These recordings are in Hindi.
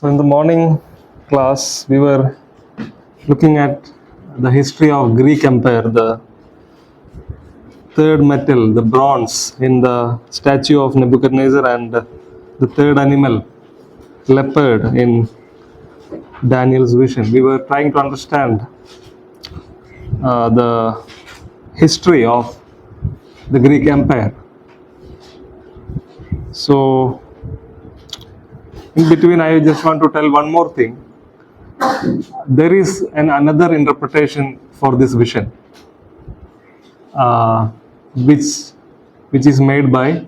So in the morning class, we were looking at the history of Greek Empire, the third metal, the bronze in the statue of Nebuchadnezzar, and the third animal, leopard, in Daniel's vision. We were trying to understand the history of the Greek Empire. So in between, I just want to tell one more thing. There is another interpretation for this vision, uh, which is made by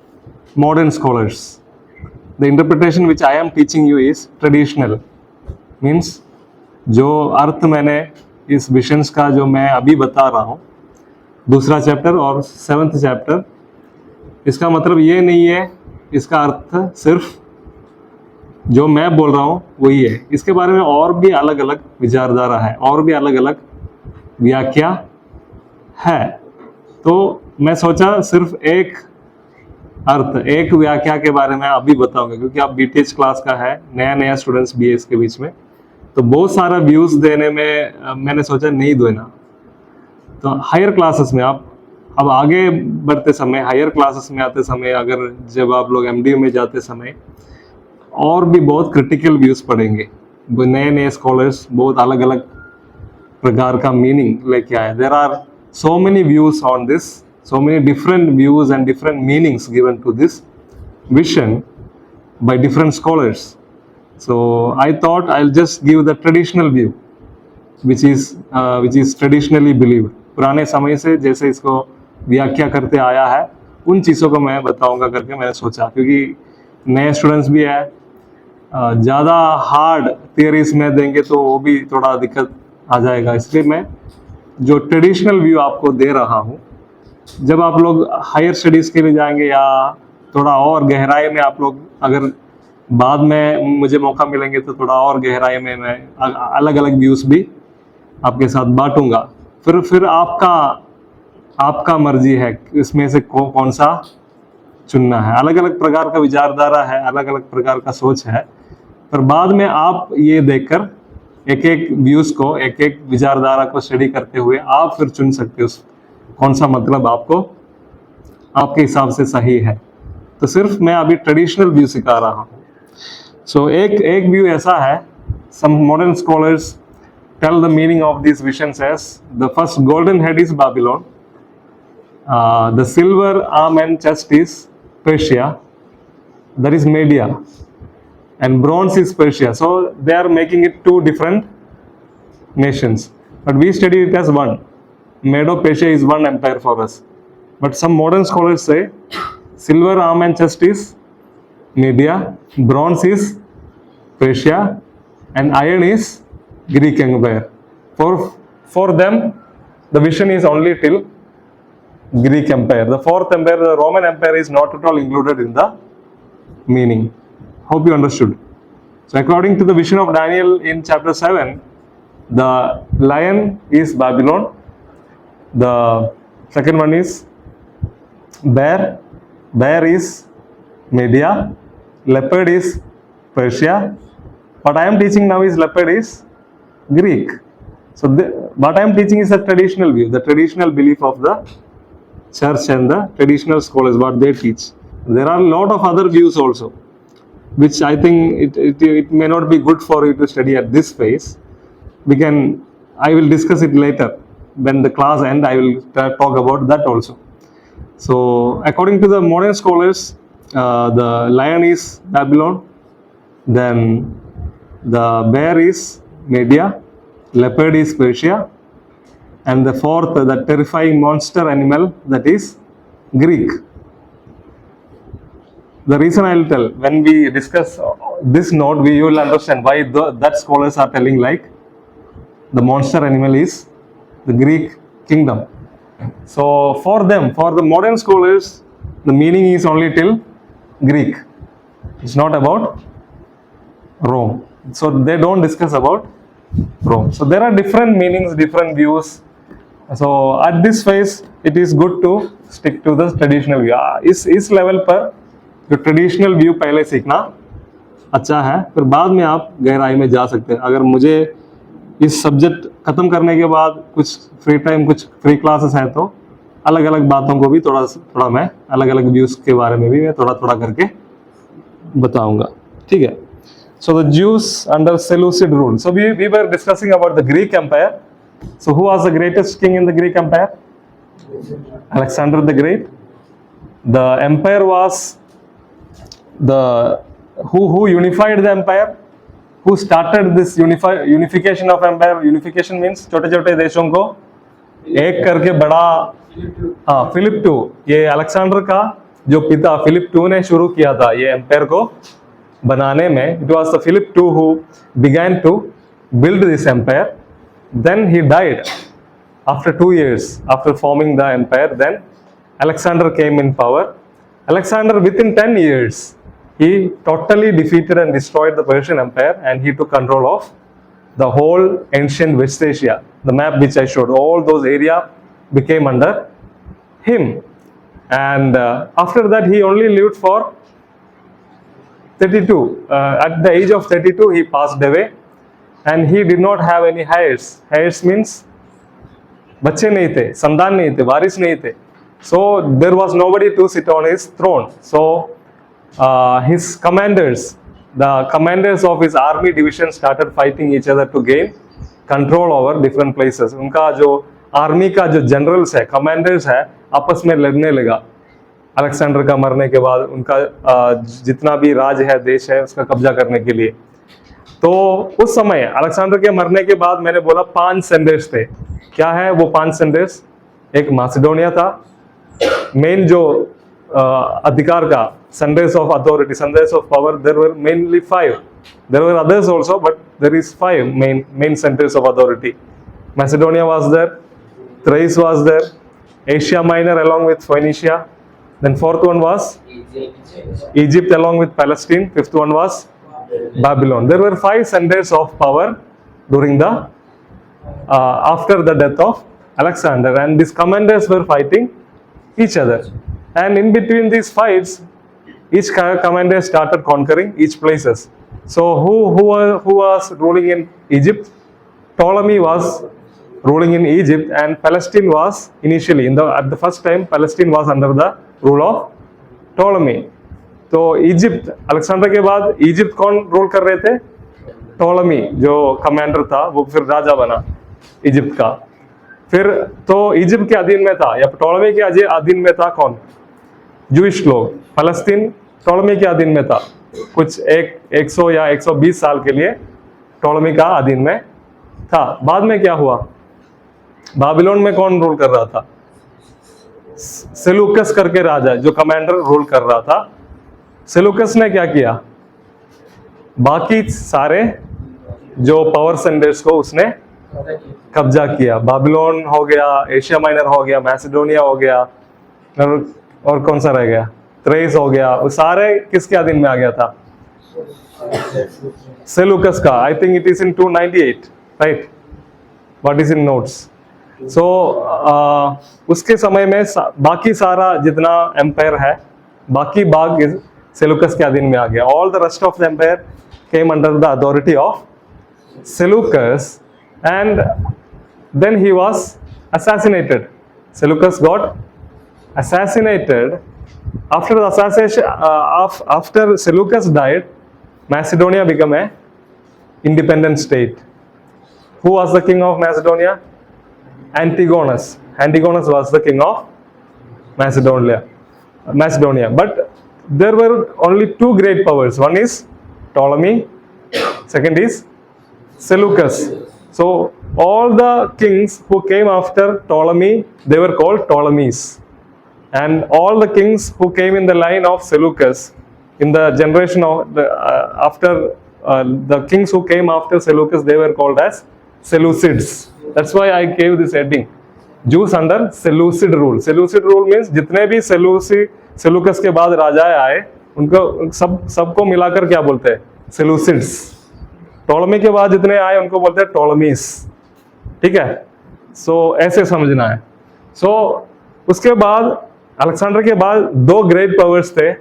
modern scholars. The interpretation which I am teaching you is traditional, means जो अर्थ मैंने इस विशंस का जो मैं अभी बता रहा हूँ, दूसरा चैप्टर और 7th चैप्टर, इसका मतलब ये नहीं है, इसका अर्थ सिर्फ जो मैं बोल रहा हूँ वही है. इसके बारे में और भी अलग अलग विचारधारा है, और भी अलग अलग व्याख्या है. तो मैं सोचा सिर्फ एक अर्थ, एक व्याख्या के बारे में अभी बताऊंगा, क्योंकि आप बीटीएच क्लास का है, नया नया स्टूडेंट्स भी है इसके बीच में, तो बहुत सारा व्यूज देने में मैंने सोचा नहीं देना. तो हायर क्लासेस में आप अब आगे बढ़ते समय, हायर क्लासेस में आते समय, अगर जब आप लोग एमडीयू में जाते समय और भी बहुत क्रिटिकल व्यूज पढ़ेंगे. नए नए स्कॉलर्स बहुत अलग अलग प्रकार का मीनिंग लेके आए. There are so many views on this, so many different views and different meanings given to this vision by different scholars. So I thought I'll just give the traditional view, which is traditionally believed. पुराने समय से जैसे इसको व्याख्या करते आया है, उन चीज़ों को मैं बताऊंगा करके मैंने सोचा, क्योंकि नए स्टूडेंट्स भी है, ज़्यादा हार्ड थियरीज में देंगे तो वो भी थोड़ा दिक्कत आ जाएगा. इसलिए मैं जो ट्रेडिशनल व्यू आपको दे रहा हूँ, जब आप लोग हायर स्टडीज़ के लिए जाएंगे या थोड़ा और गहराई में आप लोग, अगर बाद में मुझे मौका मिलेंगे तो थोड़ा और गहराई में मैं अलग अलग व्यूज़ भी आपके साथ बांटूंगा. फिर आपका मर्जी है इसमें से कौन सा चुनना है. अलग अलग प्रकार का विचारधारा है, अलग अलग प्रकार का सोच है, पर बाद में आप ये देखकर एक एक व्यूज को, एक एक विचारधारा को स्टडी करते हुए आप फिर चुन सकते हो कौन सा मतलब आपको आपके हिसाब से सही है. तो सिर्फ मैं अभी ट्रेडिशनल व्यू सिखा रहा हूँ. सो एक व्यू ऐसा है, some modern scholars tell the meaning of this visions as the first golden head is Babylon, the silver arm and chest is Persia, that is Media, and bronze is Persia. So they are making it two different nations, but we study it as one. Medo-Persia is one empire for us, but some modern scholars say silver arm and chest is Media, bronze is Persia, and iron is Greek Empire. For them, the vision is only till Greek Empire. The fourth empire, the Roman Empire, is not at all included in the meaning. Hope you understood. So according to the vision of Daniel in chapter 7, the lion is Babylon, the second one is bear is Media, leopard is Persia. What I am teaching now is leopard is Greek. So what I am teaching is a traditional view, the traditional belief of the church and the traditional scholars, what they teach. There are a lot of other views also, which I think it may not be good for you to study at this phase. I will discuss it later when the class ends. I will talk about that also. So according to the modern scholars, the lion is Babylon, then the bear is Media, leopard is Persia, and the fourth, the terrifying monster animal, that is Greek. The reason I will tell, when we discuss this note, you will understand why that scholars are telling like the monster animal is the Greek kingdom. So for them, for the modern scholars, the meaning is only till Greek. It's not about Rome. So they don't discuss about Rome. So there are different meanings, different views. So at this phase, it is good to stick to the traditional view. इस level पर जो ट्रेडिशनल व्यू पहले सीखना अच्छा है, फिर बाद में आप गहराई में जा सकते हैं। अगर मुझे इस सब्जेक्ट खत्म करने के बाद कुछ फ्री टाइम, कुछ फ्री क्लासेस है, तो अलग अलग बातों को भी थोड़ा थोड़ा मैं अलग अलग व्यूज के बारे में भी मैं थोड़ा थोड़ा करके बताऊंगा, ठीक है। So the Jews under Seleucid rule, so we were discussing about the Greek empire. So who was the greatest king in the Greek empire? Alexander the Great. The empire was the who unified the empire, who started this unification of empire. Unification means छोटे छोटे देशों को एक करके बड़ा, हाँ, फिलिप टू, ये अलेक्जेंडर का जो पिता फिलिप टू ने शुरू किया था ये एम्पायर को बनाने में। It was the Philip two who began to build this empire. Then he died after 2 years after forming the empire. Then Alexander came in power. Alexander, within 10 years, he totally defeated and destroyed the Persian Empire, and he took control of the whole ancient West Asia. The map which I showed, all those areas became under him. And after that, he only lived for 32. At the age of 32, he passed away, and he did not have any heirs. Heirs means बच्चे नहीं थे, संतान नहीं थे, वारिस नहीं थे. So there was nobody to sit on his throne. So his commanders, the commanders of his army division started fighting each other to gain control over different places. उनका जो आर्मी का जो जनरल्स है, कमांडर्स है, आपस में लड़ने लगा अलेक्जेंडर का मरने के बाद। उनका जितना भी राज है, देश है, उसका कब्जा करने के लिए। तो उस समय अलेक्जेंडर के मरने के बाद मैंने बोला 5 सेंडर्स थे। क्या है वो 5 सेंडर्स? एक मैसेडोनिया था, मेन जो अधिकार का, centres of authority, centres of power, there were mainly 5. There were others also, but there is 5 main centres of authority. Macedonia was there, Thrace was there, Asia Minor along with Phoenicia. Then 4th one was Egypt along with Palestine. 5th one was Babylon. There were 5 centers of power during the after the death of Alexander, and these commanders were fighting each other. And in between these fights, each commander started conquering each places. So who was ruling in Egypt? Ptolemy was ruling in Egypt, and Palestine was initially at the first time Palestine was under the rule of Ptolemy. तो इजिप्ट, अलेक्जेंडर के बाद इजिप्ट कौन रूल कर रहे थे? टोलमी जो कमांडर था, वो फिर राजा बना इजिप्ट का। फिर तो इजिप्ट के अधीन में था या टोलमी के अधीन में था कौन? जूइश लोग। फलस्तीन टोलमी के अधीन में था, कुछ 100 या 120 साल के लिए टोलमी का अधीन में था। बाद में क्या हुआ? बाबिलोन में कौन रूल कर रहा था? सेलूकस करके राजा, जो कमांडर रूल कर रहा था। सेलूकस ने क्या किया? बाकी सारे जो पावर सेंटर्स को उसने कब्जा किया। बाबिलोन हो गया, एशिया माइनर हो गया, मैसेडोनिया हो गया, और कौन सा रह गया? थ्रेस हो गया। वो सारे किसके अधीन में आ गया था? सेलूकस का। I think it is in 298, right? What is in notes? So उसके समय में बाकी सारा जितना एम्पायर है, बाकी भाग सेलूकस के अधीन में आ गया। All the rest of the empire came under the authority of Seleucus, and then he was assassinated. Seleucus got assassinated. After the assassination, after Seleucus died, Macedonia became a independent state. Who was the king of Macedonia? Antigonus. Antigonus was the king of Macedonia. But there were only 2 great powers. One is Ptolemy, second is Seleucus. So all the kings who came after Ptolemy, they were called Ptolemies. And all the kings who came in the line of Seleucus, in the generation of the kings who came after Seleucus, they were called as Seleucids. That's why I gave this heading, Jews under Seleucid rule. Seleucid rule means जितने भी सेलूकस के बाद राजाएं आए, उनको सबको मिलाकर क्या बोलते हैं? सेलूसिड्स। टोलमी के बाद जितने आए उनको बोलते हैं टोलमीस, ठीक है? सो ऐसे समझना है। सो उसके बाद अलेक्जेंडर के बाद 2 ग्रेट पावर्स थे,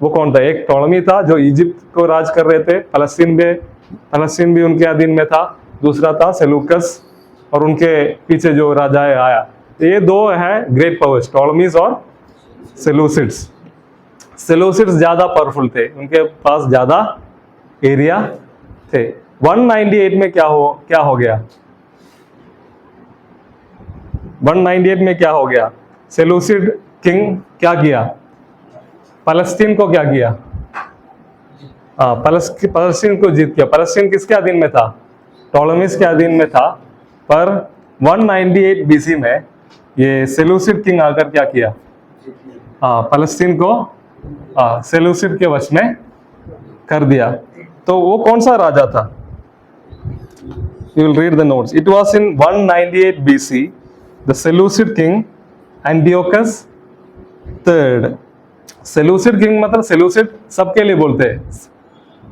वो कौन था? एक टॉलमी था जो इजिप्ट को राज कर रहे थे, फलस्तीन भी उनके अधीन में था। दूसरा था सेलूकस, और उनके पीछे जो राजा आया। तो ये दो है ग्रेट पावर्स, टॉलमीज और सेलूसिड्स। सेलूसिड्स ज्यादा पावरफुल थे, उनके पास ज्यादा एरिया थे। 198 में क्या हो गया? 198 में क्या हो गया? सेलूसिड किंग क्या किया? फलस्तीन को क्या किया? फलस्तीन को जीत किया। फलस्तीन किसके अधीन में था? टॉलमीज के अधीन में था। पर 198 बीसी में ये सेलूसिड किंग आकर क्या किया? फलस्तीन को सेलूसिड के वश में कर दिया। तो वो कौन सा राजा था? You will read the notes. It was in 198 BC, the Seleucid king Antiochus III. Seleucid king मतलब सेलूसिड सबके लिए बोलते हैं।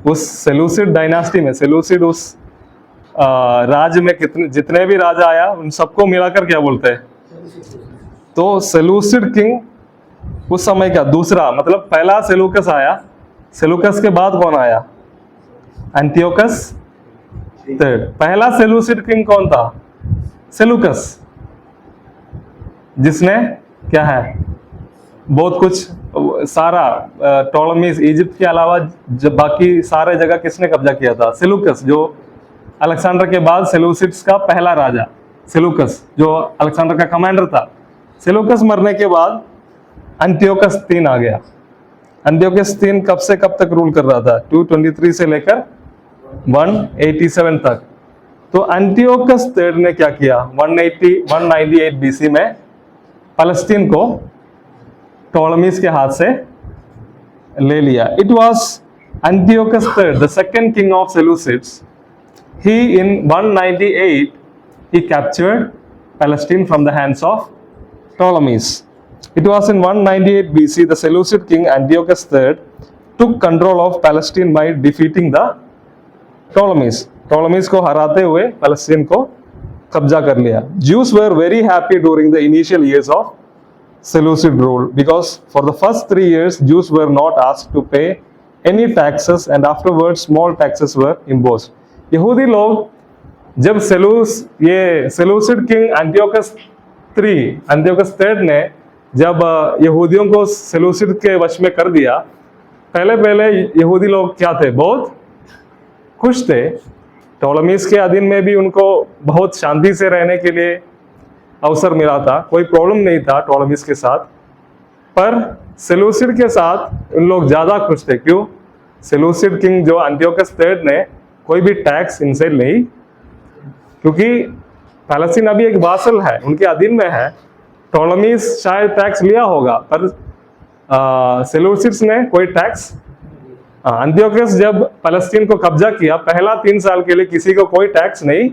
उस सेलूसिड डायनास्टी में, सेलूसिड उस राज्य में जितने भी राजा आया उन सबको मिलाकर क्या बोलते हैं? तो सेलूसिड किंग उस समय का दूसरा, मतलब पहला सेलूकस आया, सेलूकस के बाद कौन आया? Antiochus III। पहला सेलूसिड किंग कौन था? सेलूकस, जिसने क्या है बहुत कुछ सारा टॉलमीज इजिप्ट के अलावा जब बाकी सारे जगह किसने कब्जा किया था? सेलूकस, जो अलेक्जेंडर के बाद सेलूसिड्स का पहला राजा। सेलूकस जो अलेक्जेंडर का कमांडर था। सेलूकस मरने के बाद एंटियोकस III आ गया। एंटियोकस III कब से कब तक रूल कर रहा था? 223 से लेकर 187 तक। तो एंटियोकस III ने क्या किया? 198 बीसी में फलस्तीन को टॉलमीज के हाथ से ले लिया। It was Antiochus III, the second king of Seleucids. He in 198 he captured Palestine from the hands of Ptolemies. It was in 198 BC the Seleucid king Antiochus III took control of Palestine by defeating the Ptolemies. Ptolemies को हराते हुए पैलेस्टीन को कब्जा कर लिया। Jews were very happy during the initial years of Seleucid rule because for the first 3 years Jews were not asked to pay any taxes and afterwards small taxes were imposed. यहूदी लोग जब सेलूसिड किंग एंटियोकस III ने जब यहूदियों को सेलूसिड के वश में कर दिया, पहले यहूदी लोग क्या थे? बहुत खुश थे। टॉलमीज के अधीन में भी उनको बहुत शांति से रहने के लिए अवसर मिला था, कोई प्रॉब्लम नहीं था टॉलमीज के साथ। पर सेलूसिड के साथ उन लोग ज्यादा खुश थे। क्यों? सेलूसिड किंग जो एंटियोकस III ने कोई भी टैक्स इनसे नहीं, क्योंकि पैलेस्टीन अभी एक वासल है, उनके अधीन में है। टॉलमीज शायद टैक्स लिया होगा, पर सेलूसिड्स ने कोई टैक्स। एंटियोकस जब पैलेस्टीन को कब्जा किया, पहला 3 साल के लिए किसी को कोई टैक्स नहीं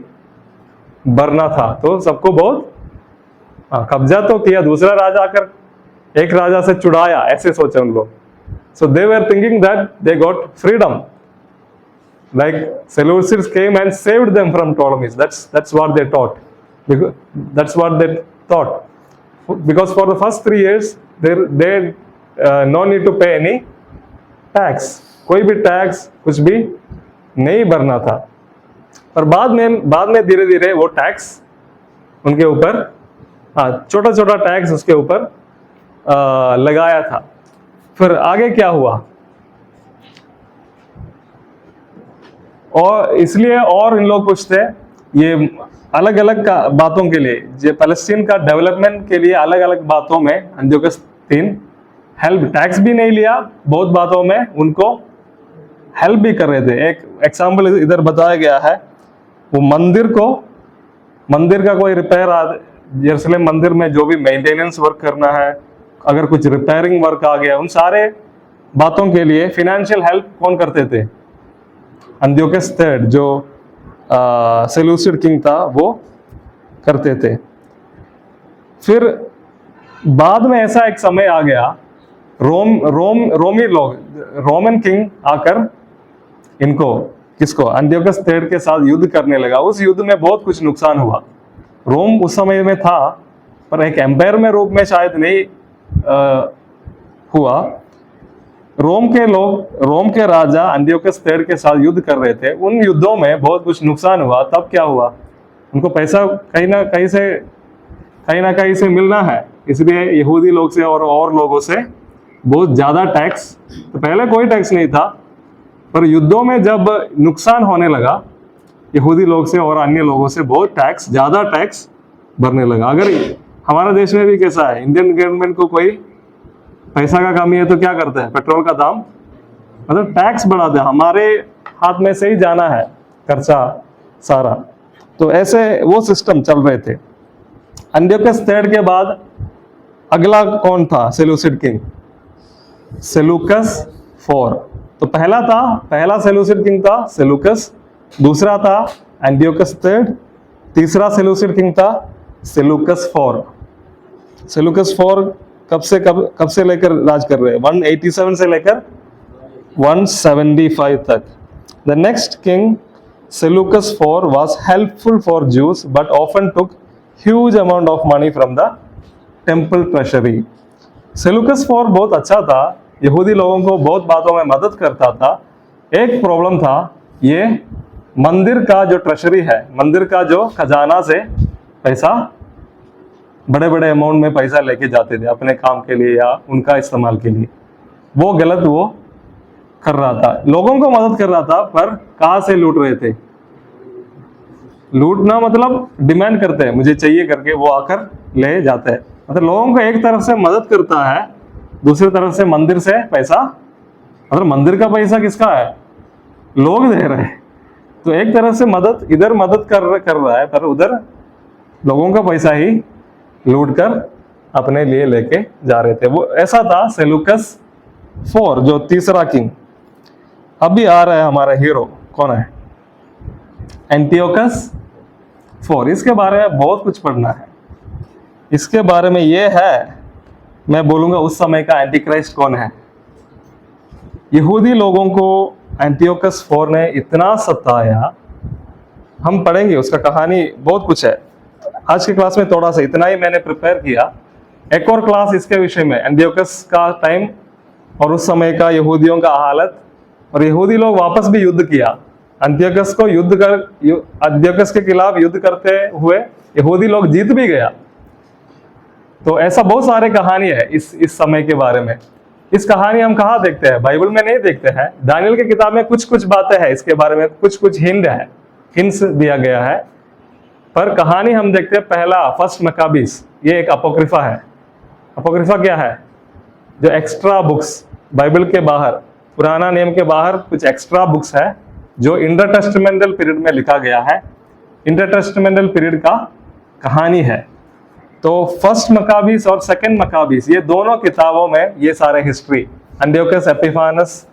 भरना था। तो सबको बहुत कब्जा तो किया, दूसरा राजा आकर एक राजा से चुड़ाया, ऐसे सोचे उन लोग। So they were thinking that they got freedom, like Seleucids came and saved them from Ptolemies. That's what they taught. That's what they thought. Because for the first 3 years they no need to pay any tax. कोई भी टैक्स कुछ भी नहीं भरना था। पर बाद में धीरे धीरे वो टैक्स उनके ऊपर, छोटा टैक्स उसके ऊपर लगाया था। फिर आगे क्या हुआ? और इसलिए और इन लोग पूछते हैं, ये अलग अलग बातों के लिए, जो पैलेस्टीन का डेवलपमेंट के लिए अलग अलग बातों में एंटियोकस III हेल्प, टैक्स भी नहीं लिया, बहुत बातों में उनको हेल्प भी कर रहे थे। एक एग्जाम्पल इधर बताया गया है, वो मंदिर का कोई रिपेयर, यरूशलेम मंदिर में जो भी मेंटेनेंस वर्क करना है, अगर कुछ रिपेयरिंग वर्क आ गया, उन सारे बातों के लिए फिनेंशियल हेल्प कौन करते थे? एंटियोकस III जो सेलूसिड किंग था वो करते थे। फिर बाद में ऐसा एक समय आ गया, रोमी लोग, रोमन किंग आकर इनको, किसको? एंटियोकस III के साथ युद्ध करने लगा। उस युद्ध में बहुत कुछ नुकसान हुआ। रोम उस समय में था, पर एक एम्पायर में रूप में शायद नहीं हुआ। रोम के राजा एंटियोकस III के साथ युद्ध कर रहे थे। उन युद्धों में बहुत कुछ नुकसान हुआ। तब क्या हुआ, उनको पैसा कहीं ना कहीं से मिलना है, इसलिए यहूदी लोग से और लोगों से बहुत ज्यादा टैक्स, तो पहले कोई टैक्स नहीं था, पर युद्धों में जब नुकसान होने लगा यहूदी लोग से और अन्य लोगों से बहुत ज्यादा टैक्स भरने लगा। अगर हमारे देश में भी कैसा है, इंडियन गवर्नमेंट को कोई पैसा का कमी है तो क्या करते हैं, पेट्रोल का दाम मतलब टैक्स बढ़ाते हैं, हमारे हाथ में से ही जाना है खर्चा सारा। तो ऐसे वो सिस्टम चल रहे थे। एंटियोकस III के बाद अगला कौन था, सेलूसिड किंग, सेलूकस IV। तो पहला सेलूसिड किंग था सेलूकस, दूसरा था एंटियोकस III, तीसरा सेलूसिड किंग था सेलूकस IV। सेलूकस IV कब से लेकर राज कर रहे हैं, 187 से लेकर 175 तक। The next king Seleucus IV was helpful for Jews but often took huge amount of money from the temple treasury. Seleucus IV बहुत अच्छा था, यहूदी लोगों को बहुत बातों में मदद करता था। एक प्रॉब्लम था, ये मंदिर का जो ट्रेशरी है, मंदिर का जो खजाना से पैसा, बड़े बड़े अमाउंट में पैसा लेके जाते थे अपने काम के लिए या उनका इस्तेमाल के लिए, वो गलत वो कर रहा था। लोगों को मदद कर रहा था, पर कहां से लूट रहे थे, लूटना मतलब डिमांड करते हैं, मुझे चाहिए करके वो आकर ले जाते हैं। मतलब लोगों को एक तरफ से मदद करता है, दूसरी तरफ से मंदिर से पैसा, मतलब मंदिर का पैसा किसका है, लोग दे रहे हैं। तो एक तरफ से मदद, इधर मदद कर रहा है, पर उधर लोगों का पैसा ही लूट कर अपने लिए लेके जा रहे थे। वो ऐसा था सेलूकस IV, जो तीसरा किंग। अभी आ रहा है हमारा हीरो, कौन है, एंटियोकस IV। इसके बारे में बहुत कुछ पढ़ना है। इसके बारे में ये है, मैं बोलूंगा उस समय का एंटी क्राइस्ट कौन है। यहूदी लोगों को एंटियोकस IV ने इतना सताया, हम पढ़ेंगे उसका कहानी, बहुत कुछ है। आज की क्लास में थोड़ा सा इतना ही मैंने प्रिपेयर किया। एक और क्लास इसके विषय में, एंटियोकस का टाइम और उस समय का यहूदियों का हालत, और यहूदी लोग वापस भी युद्ध किया। एंटियोकस के खिलाफ युद्ध करते हुए यहूदी लोग जीत भी गया। तो ऐसा बहुत सारे कहानी है इस समय के बारे में। इस कहानी हम कहाँ देखते हैं, बाइबल में नहीं देखते हैं। दानियल की किताब में कुछ बातें हैं इसके बारे में, कुछ हिंट्स दिया गया है, पर कहानी हम देखते हैं पहला फर्स्ट मकाबीस। ये एक अपोक्रिफा है। अपोक्रिफा क्या है, जो एक्स्ट्रा बुक्स बाइबल के बाहर, पुराना नियम के बाहर कुछ एक्स्ट्रा बुक्स है जो इंटरटेस्टामेंटल पीरियड में लिखा गया है। इंटरटेस्टामेंटल पीरियड का कहानी है। तो फर्स्ट मकाबीस और सेकंड मकाबीस, ये दोनों किताबों में ये सारे हिस्ट्री, एंटियोकस एपिफानस,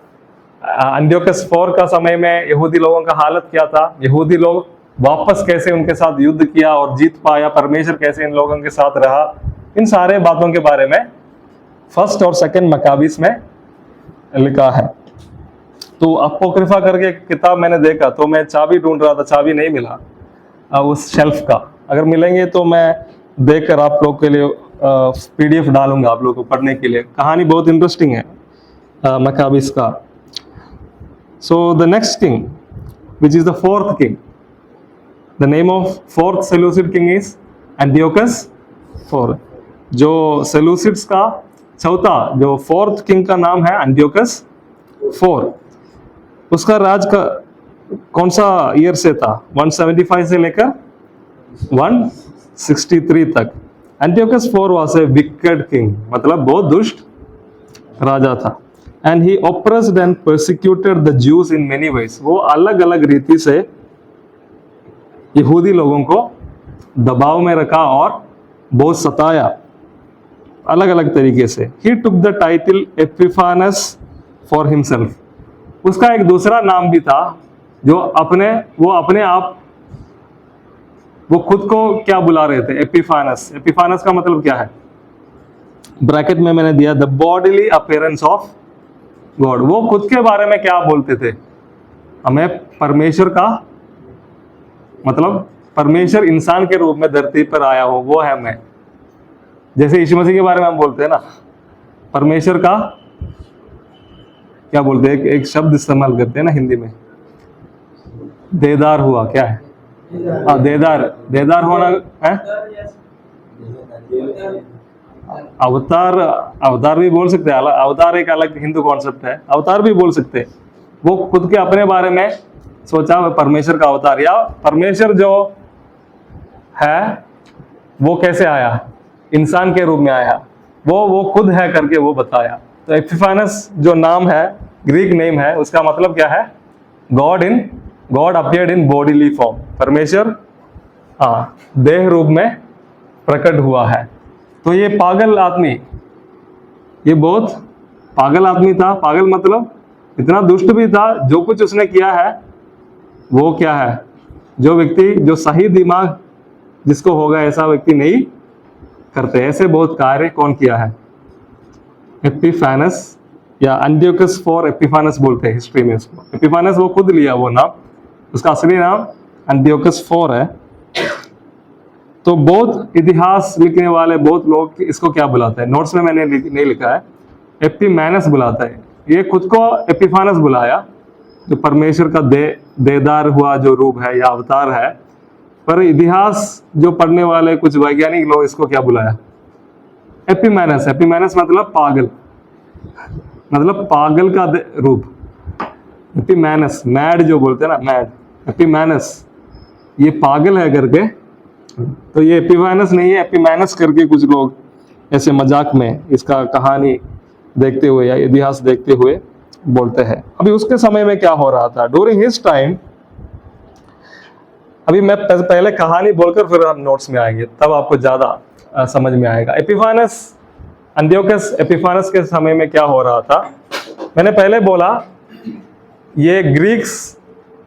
एंटियोकस IV का समय में यहूदी लोगों का हालत क्या था, यहूदी लोग वापस कैसे उनके साथ युद्ध किया और जीत पाया, परमेश्वर कैसे इन लोगों के साथ रहा, इन सारे बातों के बारे में फर्स्ट और सेकंड मकाबीस में लिखा है। तो अपोक्रिफा करके किताब मैंने देखा, तो मैं चाबी ढूंढ रहा था, चाबी नहीं मिला उस शेल्फ का। अगर मिलेंगे तो मैं देखकर आप लोग के लिए PDF डालूंगा आप लोग को पढ़ने के लिए। कहानी बहुत इंटरेस्टिंग है मकाबीस का। So the next king which is the fourth king, the name of fourth Seleucid king is Antiochus IV। जो सेलूसिड्स का चौथा, जो फोर्थ किंग का नाम है एंटियोकस IV। उसका राज का कौन सा ईयर से था, 175 से लेकर 163 तक। Antiochus IV was a wicked king, मतलब बहुत दुष्ट राजा था। And he oppressed and persecuted the Jews in many ways. वो अलग अलग रीति से यहूदी लोगों को दबाव में रखा और बहुत सताया अलग अलग तरीके से। He took the title Epiphanes for himself. उसका एक दूसरा नाम भी था, जो अपने आप वो खुद को क्या बुला रहे थे, एपिफानस। एपिफानस का मतलब क्या है, ब्रैकेट में मैंने दिया, the bodily appearance of God. वो खुद के बारे में क्या बोलते थे, हमें परमेश्वर का, मतलब परमेश्वर इंसान के रूप में धरती पर आया हो, वो है मैं। जैसे यीशु मसीह के बारे में हम बोलते हैं ना, परमेश्वर का क्या बोलते हैं, एक शब्द इस्तेमाल करते हैं ना हिंदी में, देदार हुआ, क्या है? हाँ, देदार, देदार होना है। अवतार, अवतार भी बोल सकते हैं, अवतार एक अलग हिंदू कॉन्सेप्ट है, अवतार भी बोल सकते हैं। वो खुद के अपने बारे में सोचा परमेश्वर का अवतार, या परमेश्वर जो है वो कैसे आया, इंसान के रूप में आया, वो खुद है करके वो बताया। तो एपिफानस जो नाम है, ग्रीक नेम है, उसका मतलब क्या है? God appeared in bodily form. परमेश्वर हाँ देह रूप में प्रकट हुआ है। तो ये पागल आदमी, ये बहुत पागल आदमी था। पागल मतलब इतना दुष्ट भी था। जो कुछ उसने किया है वो क्या है, जो व्यक्ति, जो सही दिमाग जिसको होगा ऐसा व्यक्ति नहीं करते। ऐसे बहुत कार्य कौन किया है? एपिफानस, या एंटियोकस फॉर एपिफानस बोलते हैं हिस्ट्री में इसको। एपिफानस वो खुद लिया वो नाम, उसका असली नाम एंटियोकस फॉर है। तो बहुत इतिहास लिखने वाले बहुत लोग इसको क्या बुलाते हैं, नोट्स में मैंने नहीं लिखा है, एपिमैनस बुलाता है। ये खुद को एपिफानस बुलाया, जो परमेश्वर का देदार हुआ जो रूप है या अवतार है। पर इतिहास जो पढ़ने वाले कुछ वैज्ञानिक लोग इसको क्या बुलाया? एपिमैनस। एपिमैनस मतलब पागल, मतलब पागल का रूप। एपिमैनस, मैड जो बोलते हैं ना, मैड, एपिमैनस ये पागल है करके। तो ये एपिफानस नहीं है, एपिमैनस करके कुछ लोग ऐसे मजाक में इसका कहानी देखते हुए या इतिहास देखते हुए बोलते हैं। अभी उसके समय में क्या हो रहा था ड्यूरिंग हिज टाइम, अभी मैं पहले कहानी बोलकर फिर हम नोट्स में आएंगे, तब आपको ज्यादा समझ में आएगा। एपिफानस, एंटियोकस एपिफानस के समय में क्या हो रहा था, मैंने पहले बोला ये ग्रीक्स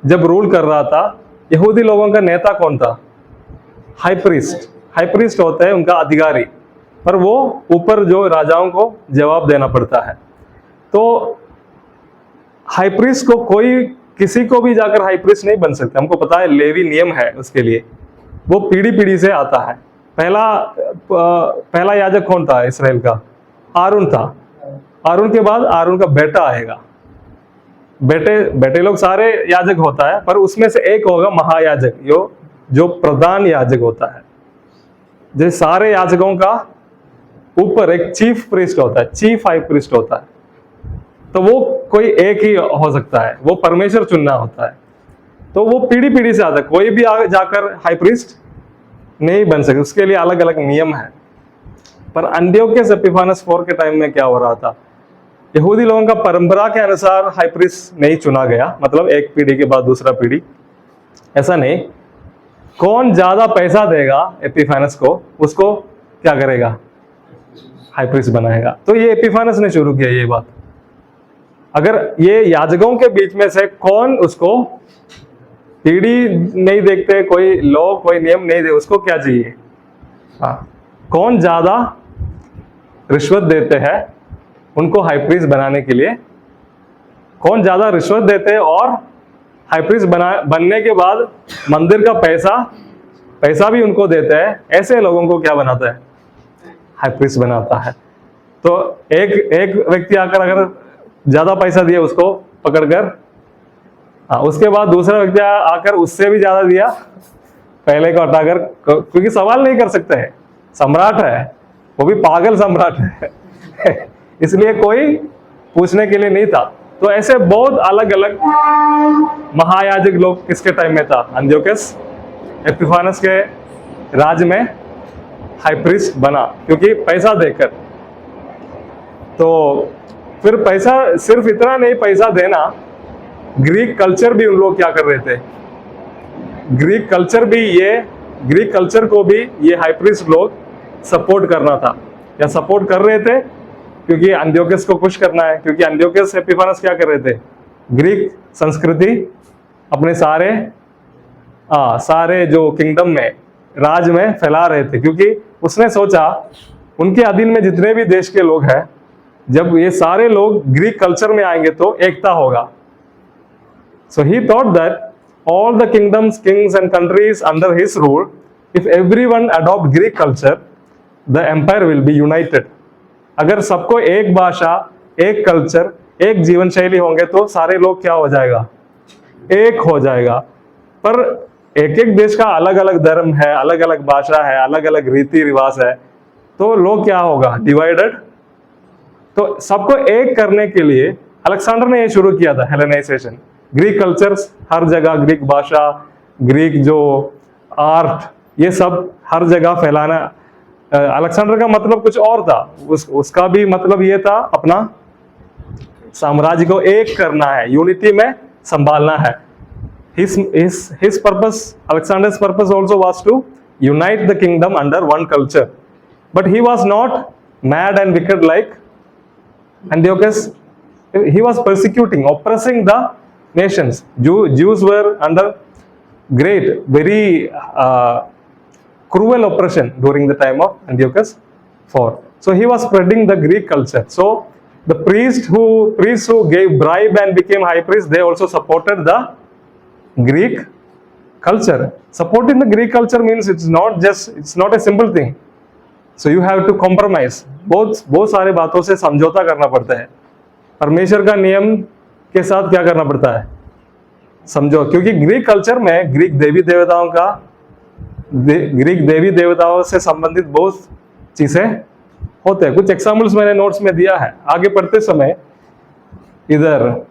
जब रूल कर रहा था, यहूदी लोगों का नेता कौन था? High priest. हाई प्रीस्ट होता है उनका अधिकारी, पर वो ऊपर जो राजाओं को जवाब देना पड़ता है। तो हाई प्रीस्ट को कोई, किसी को भी जाकर हाई प्रीस्ट नहीं बन सकते। हमको पता है लेवी नियम है उसके लिए, वो पीढ़ी पीढ़ी से आता है। पहला याजक कौन था इस्राएल का? आरून था। आरून के बाद आरून का बेटा आएगा। बेटे लोग सारे याजक होता है, पर उसमें से एक होगा महायाजक, जो प्रधान याजक होता है। जैसे सारे याजकों का ऊपर एक चीफ प्रीस्ट होता है, चीफ हाई प्रीस्ट होता है। तो वो कोई एक ही हो सकता है, वो परमेश्वर चुनना होता है। तो वो पीढ़ी पीढ़ी से आता है, कोई भी जाकर हाई प्रीस्ट नहीं बन सकता, उसके लिए अलग अलग नियम है। पर एंटियोकस एपिफानस 4 के टाइम में क्या हो रहा था, यहूदी लोगों का परंपरा के अनुसार हाई प्रीस्ट नहीं चुना गया, मतलब एक पीढ़ी के बाद दूसरा पीढ़ी, ऐसा नहीं। कौन ज्यादा पैसा देगा एपिफानस को, उसको क्या करेगा? हाई प्रीस्ट बनाएगा। तो ये एपिफानस ने शुरू किया ये बात। अगर ये याजकों के बीच में से कौन, उसको पीढ़ी नहीं देखते, कोई लॉ कोई नियम नहीं दे, उसको क्या चाहिए? हाँ, कौन ज्यादा रिश्वत देते हैं उनको हाई प्रीस्ट बनाने के लिए, कौन ज्यादा रिश्वत देते हैं और हाई प्रीस्ट बनने के बाद मंदिर का पैसा भी उनको देते हैं, ऐसे लोगों को क्या बनाता है? हाई प्रीस्ट बनाता है। तो एक व्यक्ति आकर अगर ज्यादा पैसा दिया उसको पकड़कर, हाँ, उसके बाद दूसरा व्यक्ति आकर उससे भी ज्यादा दिया, पहले को हटाकर, क्योंकि सवाल नहीं कर सकते हैं, सम्राट है, वो भी पागल सम्राट है इसलिए कोई पूछने के लिए नहीं था। तो ऐसे बहुत अलग अलग महायाजक लोग किसके टाइम में था? एंटियोकस एपिफानस के राज में हाई प्रीस्ट बना, क्योंकि पैसा देकर। तो फिर पैसा, सिर्फ इतना नहीं पैसा देना, ग्रीक कल्चर भी उन लोग क्या कर रहे थे, ग्रीक कल्चर को भी ये हाई प्रीस्ट लोग सपोर्ट करना था, या सपोर्ट कर रहे थे, क्योंकि एंटियोकस को खुश करना है। क्योंकि एंटियोकस एपिफानस क्या कर रहे थे, ग्रीक संस्कृति अपने सारे जो किंगडम में, राज में फैला रहे थे। क्योंकि उसने सोचा उनके अधीन में जितने भी देश के लोग हैं, जब ये सारे लोग ग्रीक कल्चर में आएंगे तो एकता होगा। So he thought that all the kingdoms, kings and countries under his rule, if everyone adopt Greek culture, the empire will be united. अगर सबको एक भाषा, एक कल्चर, एक जीवन शैली होंगे तो सारे लोग क्या हो जाएगा, एक हो जाएगा। पर एक एक देश का अलग अलग धर्म है, अलग अलग भाषा है, अलग अलग रीति रिवाज है, तो लोग क्या होगा, डिवाइडेड। तो सबको एक करने के लिए अलेक्जेंडर ने ये शुरू किया था, हेलेनाइजेशन। ग्रीक कल्चर्स हर जगह, ग्रीक भाषा, ग्रीक जो आर्ट, ये सब हर जगह फैलाना। अलेक्जेंडर का मतलब कुछ और था, उसका भी मतलब ये था अपना साम्राज्य को एक करना है, यूनिटी में संभालना है। His purpose, Alexander's purpose also was to unite the kingdom under one culture. But he was not mad and wicked like Antiochus. He was persecuting, oppressing the nations. Jews were under great, very cruel oppression during the time of Antiochus IV. So he was spreading the Greek culture. So the priests who gave bribe and became high priests, they also supported the Greek culture. Supporting the Greek culture means it's not a simple thing. So you have to compromise. बहुत सारे बातों से समझौता करना पड़ता है। परमेश्वर का नियम के साथ क्या करना पड़ता है, समझो। क्योंकि ग्रीक कल्चर में ग्रीक देवी देवताओं से संबंधित बहुत चीजें होते हैं। कुछ एग्जाम्पल्स मैंने नोट्स में दिया है, आगे पढ़ते समय इधर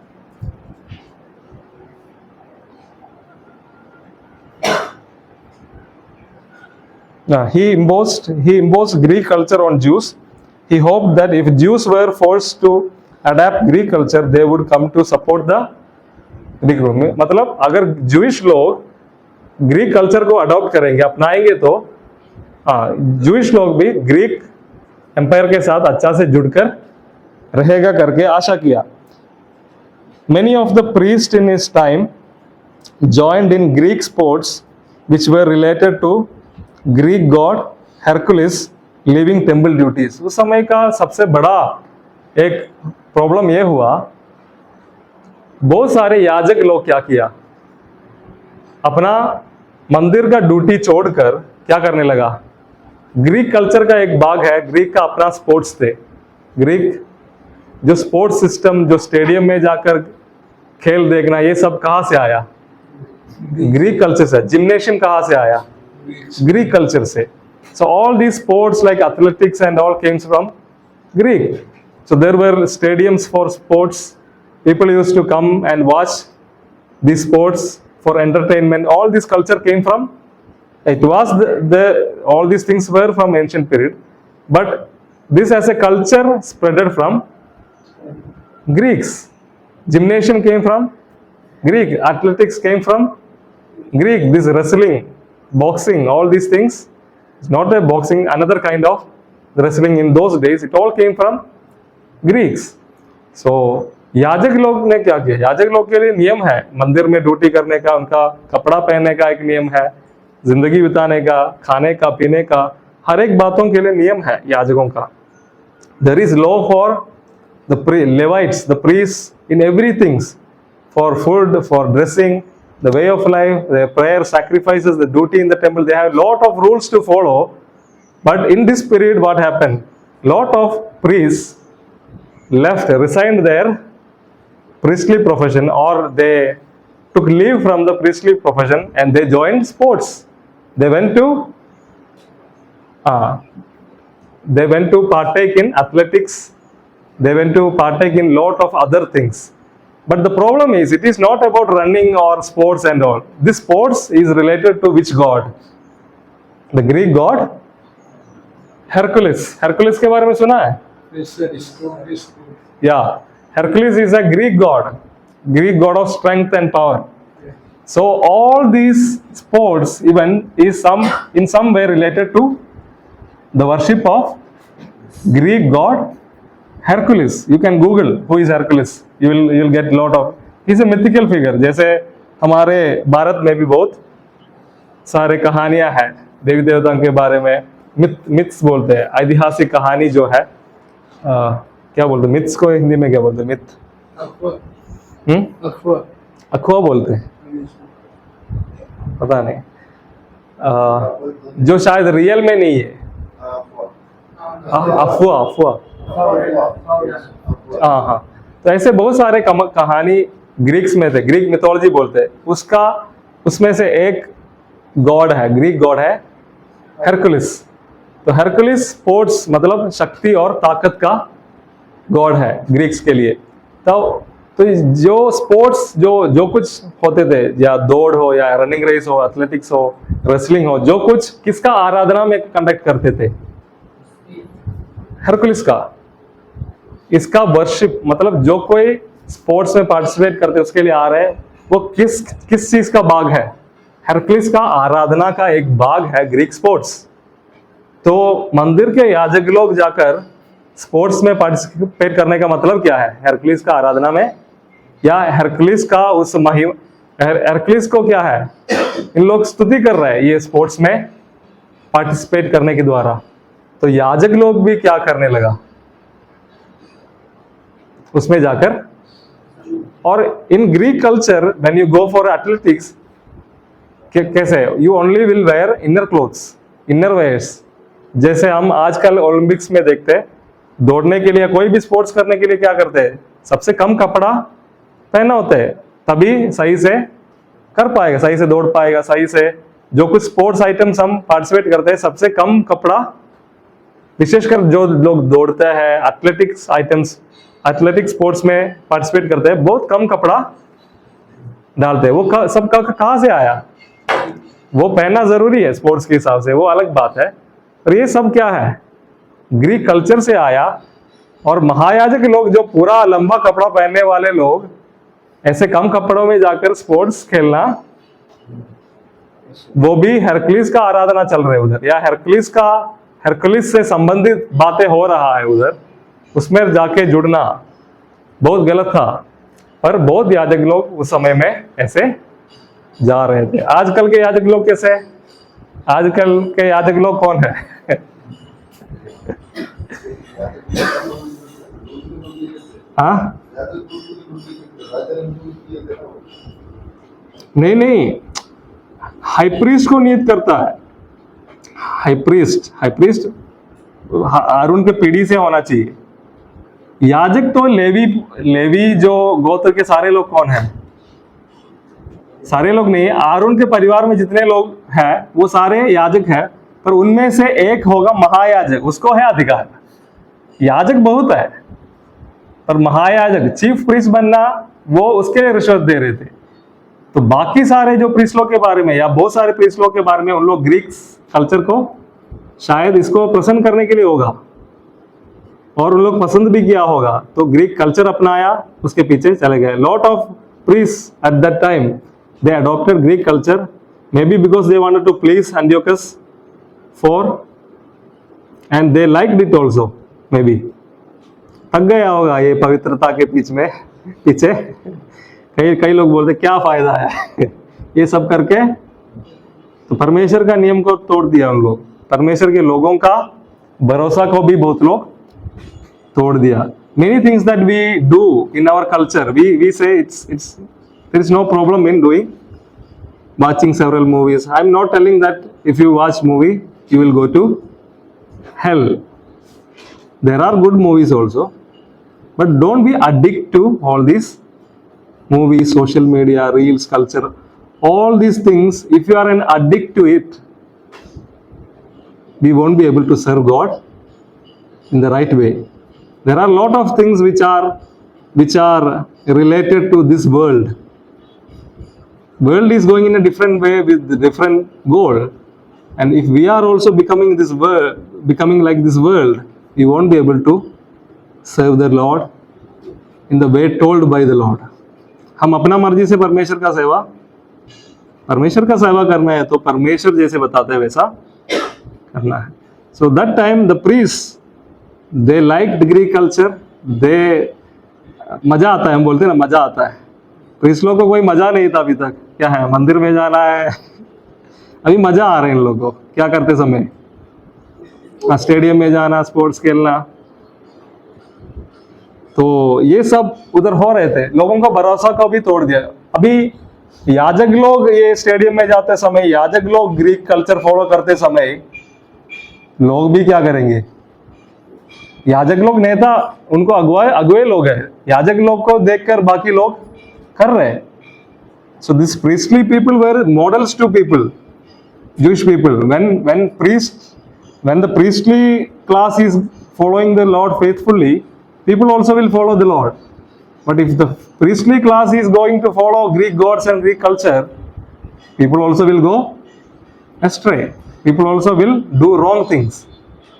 he imposed Greek culture on Jews. He hoped that if Jews were forced to adapt Greek culture, they would come to support the Greek group. मतलब अगर जूइश लोग ग्रीक कल्चर को अडॉप्ट करेंगे, अपनाएंगे, तो जूइश लोग भी ग्रीक एम्पायर के साथ अच्छा से जुड़कर रहेगा करके आशा किया। Many of the priests in his time joined in Greek sports which were related to Greek god Hercules living temple duties. उस समय का सबसे बड़ा एक प्रॉब्लम यह हुआ, बहुत सारे याजक लोग क्या किया, अपना मंदिर का ड्यूटी छोड़कर क्या करने लगा, ग्रीक कल्चर का एक भाग है, ग्रीक का अपना स्पोर्ट्स थे। ग्रीक जो स्पोर्ट्स सिस्टम, जो स्टेडियम में जाकर खेल देखना, ये सब कहाँ से आया, ग्रीक कल्चर से। जिम्नेशियम कहाँ से आया, Greek culture से। So all these sports like athletics and all came from Greek. So there were stadiums for sports. People used to come and watch these sports for entertainment. All this culture came from, it was all these things were from ancient period. But this as a culture spreaded from Greeks. Gymnasium came from Greek. Athletics came from Greek. This wrestling, boxing, all these things, it's not a boxing, another kind of wrestling in those days, it all came from Greeks. So याजक लोग ने क्या किया, याजक लोग के लिए नियम है मंदिर में ड्यूटी करने का, उनका कपड़ा पहनने का एक नियम है, जिंदगी बिताने का, खाने का, पीने का, हर एक बातों के लिए नियम है याजकों का। There is law for the Levites, the priests, in everything, for food, for dressing, the way of life, the prayer, sacrifices, the duty in the temple. They have a lot of rules to follow. But in this period, what happened? Lot of priests resigned their priestly profession, or they took leave from the priestly profession and they joined sports. They went to partake in athletics. They went to partake in lot of other things. But the problem is, it is not about running or sports and all. This sports is related to which god? The Greek god Hercules. Hercules के बारे में सुना है? Yeah, Hercules is a Greek god of strength and power. So all these sports even is in some way related to the worship of Greek god Hercules. You can Google who is Hercules. You'll get a lot of. He's a mythical figure. जैसे हमारे भारत में भी बहुत सारे कहानियां हैं देवी देवताओं के बारे में, मिथ्स बोलते हैं, ऐतिहासिक कहानी जो है, क्या बोलते हैं मिथ्स को हिंदी में, क्या बोलते हैं मिथ, अखवा बोलते हैं, पता नहीं, जो शायद रियल में नहीं है, अफवाह। हाँ, तो ऐसे बहुत सारे कहानी ग्रीक्स में थे, ग्रीक मिथोलॉजी बोलते हैं उसका। उसमें से एक गॉड है, ग्रीक गॉड है हेरकुलिस। तो हेरकुलिस स्पोर्ट्स मतलब शक्ति और ताकत का गॉड है ग्रीक्स के लिए। तो जो स्पोर्ट्स जो कुछ होते थे, या दौड़ हो या रनिंग रेस हो, एथलेटिक्स हो, रेसलिंग हो, जो कुछ किसका आराधना में कंडक्ट करते थे? हेरकुलिस का। इसका वर्शिप मतलब जो कोई स्पोर्ट्स में पार्टिसिपेट करते उसके लिए आ रहे हैं, वो किस चीज का भाग है? हेरकुलिस का आराधना का एक भाग है ग्रीक स्पोर्ट्स। तो मंदिर के याजक लोग जाकर स्पोर्ट्स में पार्टिसिपेट करने का मतलब क्या है? हेरकुलिस का आराधना में, या हेरकुलिस का उस हेरकुलिस को क्या है, इन लोग स्तुति कर रहे हैं ये स्पोर्ट्स में पार्टिसिपेट करने के द्वारा। तो याजक लोग भी क्या करने लगा उसमें जाकर। और in Greek culture when you go for athletics, कैसे you only will wear inner clothes, inner wears. जैसे हम आजकल ओलंपिक्स में देखते हैं, दौड़ने के लिए, कोई भी स्पोर्ट्स करने के लिए क्या करते हैं? सबसे कम कपड़ा पहना होता है, तभी सही से कर पाएगा, सही से दौड़ पाएगा, सही से जो कुछ स्पोर्ट्स आइटम्स हम पार्टिसिपेट करते हैं, सबसे कम कपड़ा, विशेषकर जो लोग दौड़ते हैं, एथलेटिक्स आइटम्स, एथलेटिक स्पोर्ट्स में पार्टिसिपेट करते हैं, बहुत कम कपड़ा डालते हैं। वो सब कहां से आया? वो पहनना जरूरी है स्पोर्ट्स के हिसाब से, वो अलग बात है, पर ये सब क्या है? ग्रीक कल्चर से आया। और महायाजक लोग, जो पूरा लंबा कपड़ा पहनने वाले लोग, ऐसे कम कपड़ों में जाकर स्पोर्ट्स खेलना, वो भी हेरकुलिस का आराधना चल रहे उधर, या हेरकुलिस से संबंधित बातें हो रहा है उधर, उसमें जाके जुड़ना बहुत गलत था। पर बहुत याजक लोग उस समय में ऐसे जा रहे थे। आजकल के याजक लोग कैसे? आजकल के याजक लोग कौन है? हाँ, नहीं, हाईप्रीस्ट को नियुक्त करता है। हाईप्रीस्ट हारून के पीढ़ी से होना चाहिए। याजक तो लेवी जो गोत्र के सारे लोग कौन है? सारे लोग नहीं, आरून के परिवार में जितने लोग हैं वो सारे याजक हैं, पर उनमें से एक होगा महायाजक, उसको है अधिकार। याजक बहुत है, पर महायाजक, चीफ प्रीस्ट बनना, वो उसके लिए रिश्वत दे रहे थे। तो बाकी सारे जो प्रीस्ट लोग के बारे में, या बहुत सारे प्रीस्ट लोग के बारे में, उन लोग ग्रीक कल्चर को शायद इसको प्रसन्न करने के लिए होगा, और उन लोग पसंद भी किया होगा, तो ग्रीक कल्चर अपनाया, उसके पीछे चले गए। Lot of priest at that time they adopted Greek culture, maybe because they wanted to please Antiochus and they liked it also, maybe थक गया होगा ये पवित्रता के पीछे। कई लोग बोलते क्या फायदा है ये सब करके। तो परमेश्वर का नियम को तोड़ दिया उन लोग, परमेश्वर के लोगों का भरोसा को भी बहुत लोग तोड़ दिया। Many things that we do in our culture, we say there is no problem in watching several movies. I am not telling that if you watch movie you will go to hell. There are good movies also, but don't be addicted to all these movies, social media, reels, culture, all these things. If you are an addict to it, we won't be able to serve God in the right way. There are a lot of things which are related to this world. World is going in a different way with different goal, and if we are also becoming like this world, we won't be able to serve the Lord in the way told by the Lord. हम अपना मर्जी से परमेश्वर का सेवा करना है, तो परमेश्वर जैसे बताते हैं वैसा करना है। So that time the priests, they liked Greek culture. मजा आता है, हम बोलते हैं ना, मजा आता है। प्रीस्ट लोगों को कोई मजा नहीं था अभी तक। क्या है, मंदिर में जाना है, अभी मजा आ रहा है इन लोगों को। क्या करते समय, स्टेडियम में जाना, स्पोर्ट्स खेलना, तो ये सब उधर हो रहे थे। लोगों को भरोसा को भी तोड़ दिया। अभी याजक लोग ये स्टेडियम में जाते समय, याजक लोग ग्रीक कल्चर फॉलो करते समय, लोग भी क्या करेंगे? याजक लोग नेता, उनको अगुए लोग हैं, याजक लोग को देखकर बाकी लोग कर रहे हैं. So these priestly people were models to people, Jewish people. When the priestly class is following the Lord faithfully, people also will follow the Lord. But if the priestly class is going to follow Greek gods and Greek culture, people also will go astray. People also will do wrong things.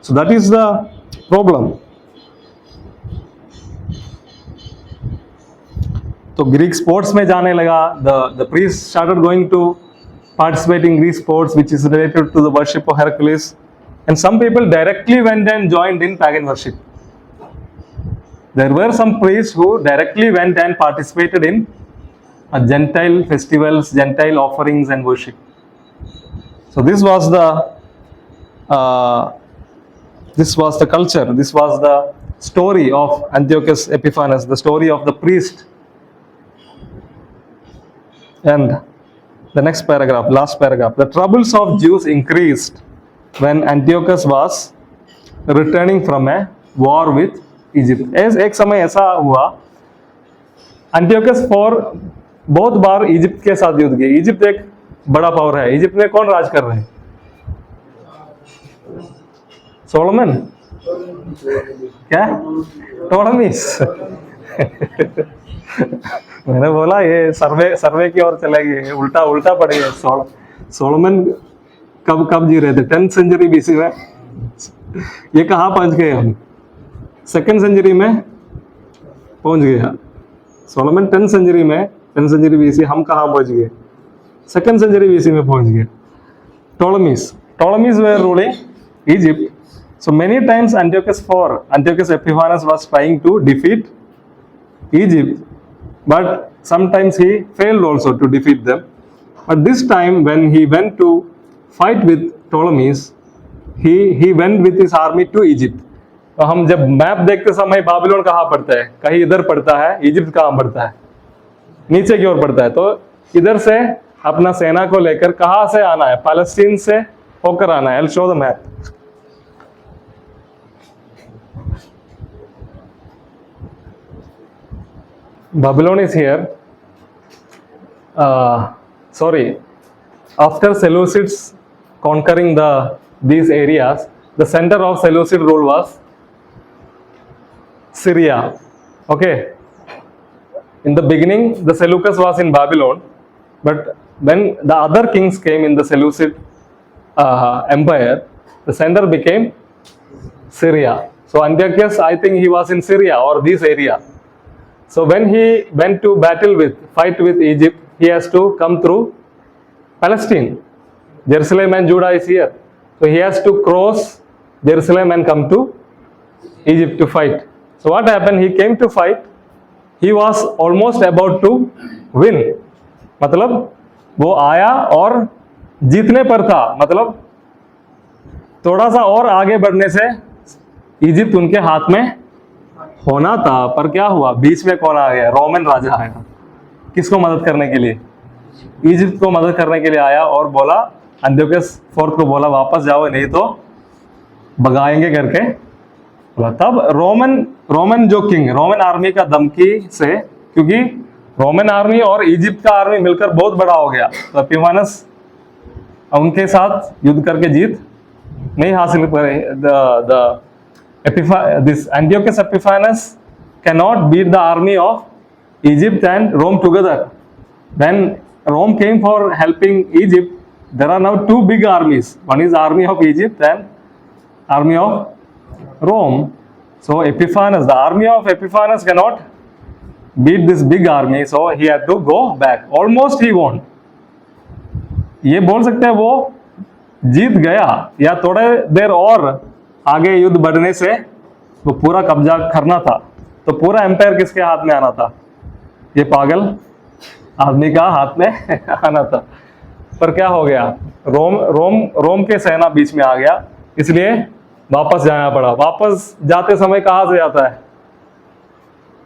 So that is the problem. तो ग्रीक स्पोर्ट्स में जाने लगा. The priest started going to participate in Greek sports which is related to the worship of Hercules, and some people directly went and joined in pagan worship. There were some priests who directly went and participated in Gentile festivals, Gentile offerings and worship. So this was the culture, this was the story of Antiochus Epiphanes, the story of the priest. And the next paragraph, last paragraph. The troubles of Jews increased when Antiochus was returning from a war with Egypt. एक समय ऐसा हुआ, एंटियोकस बहुत बार इजिप्ट के साथ युद्ध किया. इजिप्ट एक बड़ा पावर है. इजिप्ट में कौन राज कर रहे हैं? सोलोमन? क्या? टोलमीस? मैंने बोला ये सर्वे की ओर चलेगी, उल्टा पड़ी है. सोलोमन कब जी रहे थे? 10th सेंचुरी बीसी में. ये कहाँ पहुंच गए हम? 2nd सेंचुरी में पहुंच गया. सोलोमन 10th सेंचुरी बीसी, हम कहाँ पहुंच गए? 2nd सेंचुरी बीसी में पहुंच गए. Ptolemies were ruling Egypt. So many times Antiochus Epiphanes was trying to defeat Egypt, but sometimes he failed also to defeat them. But this time when he went to fight with Ptolemies, he went with his army to Egypt. तो हम जब मैप देखते समय बाबिलोन कहाँ पड़ता है? कहीं इधर पड़ता है. इजिप्ट कहाँ पड़ता है? नीचे की ओर पड़ता है. तो इधर से अपना सेना को लेकर कहाँ से आना है? पैलेस्टीन से होकर आना है. I'll show the map. Babylon is here. After Seleucids conquering these areas, the center of Seleucid rule was Syria. Okay. In the beginning, the Seleucus was in Babylon, but when the other kings came in the Seleucid empire, the center became Syria. So Antiochus, I think he was in Syria or this area. So when he went to fight with Egypt, he has to come through Palestine. Jerusalem and Judah is here. So he has to cross Jerusalem and come to Egypt to fight. So what happened? He came to fight. He was almost about to win. मतलब वो आया और जीतने पर था. मतलब थोड़ा सा और आगे बढ़ने से इजिप्ट उनके हाथ में होना था. पर क्या हुआ? बीच में कौन आ गया? रोमन राजा आया. किसको मदद करने के लिए? इजिप्ट को मदद करने के लिए आया और बोला, एंटियोकस फोर्थ को बोला वापस जाओ नहीं तो भगाएंगे करके बोला. तब रोमन जो किंग, रोमन आर्मी का धमकी से, क्योंकि रोमन आर्मी और इजिप्ट का आर्मी मिलकर बहुत बड़ा हो गया, तो एपिफानस उनके साथ युद्ध करके जीत नहीं हासिल करे. This Antiochus Epiphanes cannot beat the army of Egypt and Rome together. When Rome came for helping Egypt, there are now two big armies. One is army of Egypt and army of Rome. So Epiphanes, the army of Epiphanes cannot beat this big army, so he had to go back. Almost he won. ये बोल सकते हैं वो जीत गया, या थोड़े देर और आगे युद्ध बढ़ने से वो पूरा कब्जा करना था. तो पूरा एम्पायर किसके हाथ में आना था? ये पागल आदमी का हाथ में आना था. पर क्या हो गया? रोम के सेना बीच में आ गया, इसलिए वापस जाना पड़ा. वापस जाते समय कहाँ से जाता है?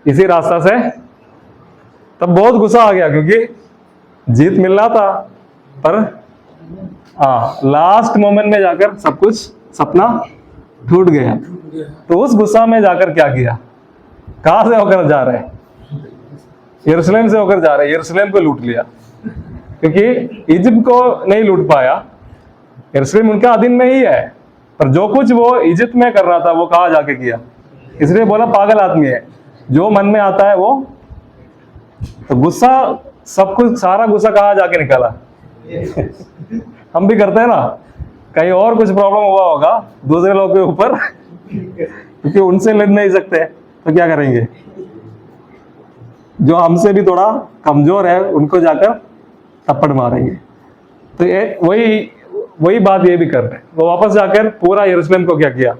इसी रास्ता से. तब बहुत गुस्सा आ गया क्योंकि जीत मिलना था, पर लास्ट मोमेंट में जाकर सब कुछ सपना टूट गया। तो उस गुस्सा में जाकर क्या किया, कहां से होकर जा रहे हैं, यरूशलेम से होकर जा रहे हैं, यरूशलेम को लूट लिया, क्योंकि इजिप्ट को नहीं लूट पाया, यरूशलेम उनका अधीन में ही है, पर जो कुछ वो इजिप्ट में कर रहा था वो कहाँ जाके किया, इसलिए बोला पागल आदमी है, जो मन में आता है वो। तो गुस्सा, सब कुछ सारा गुस्सा कहाँ जाके निकाला हम भी करते हैं ना, कहीं और कुछ प्रॉब्लम हुआ होगा दूसरे लोग के ऊपर क्योंकि उनसे लड़ नहीं सकते तो क्या करेंगे, जो हमसे भी थोड़ा कमजोर है उनको जाकर थप्पड़ मारेंगे। तो ये वही बात ये भी कर रहे हैं, वो वापस जाकर पूरा यरूशलेम को क्या किया,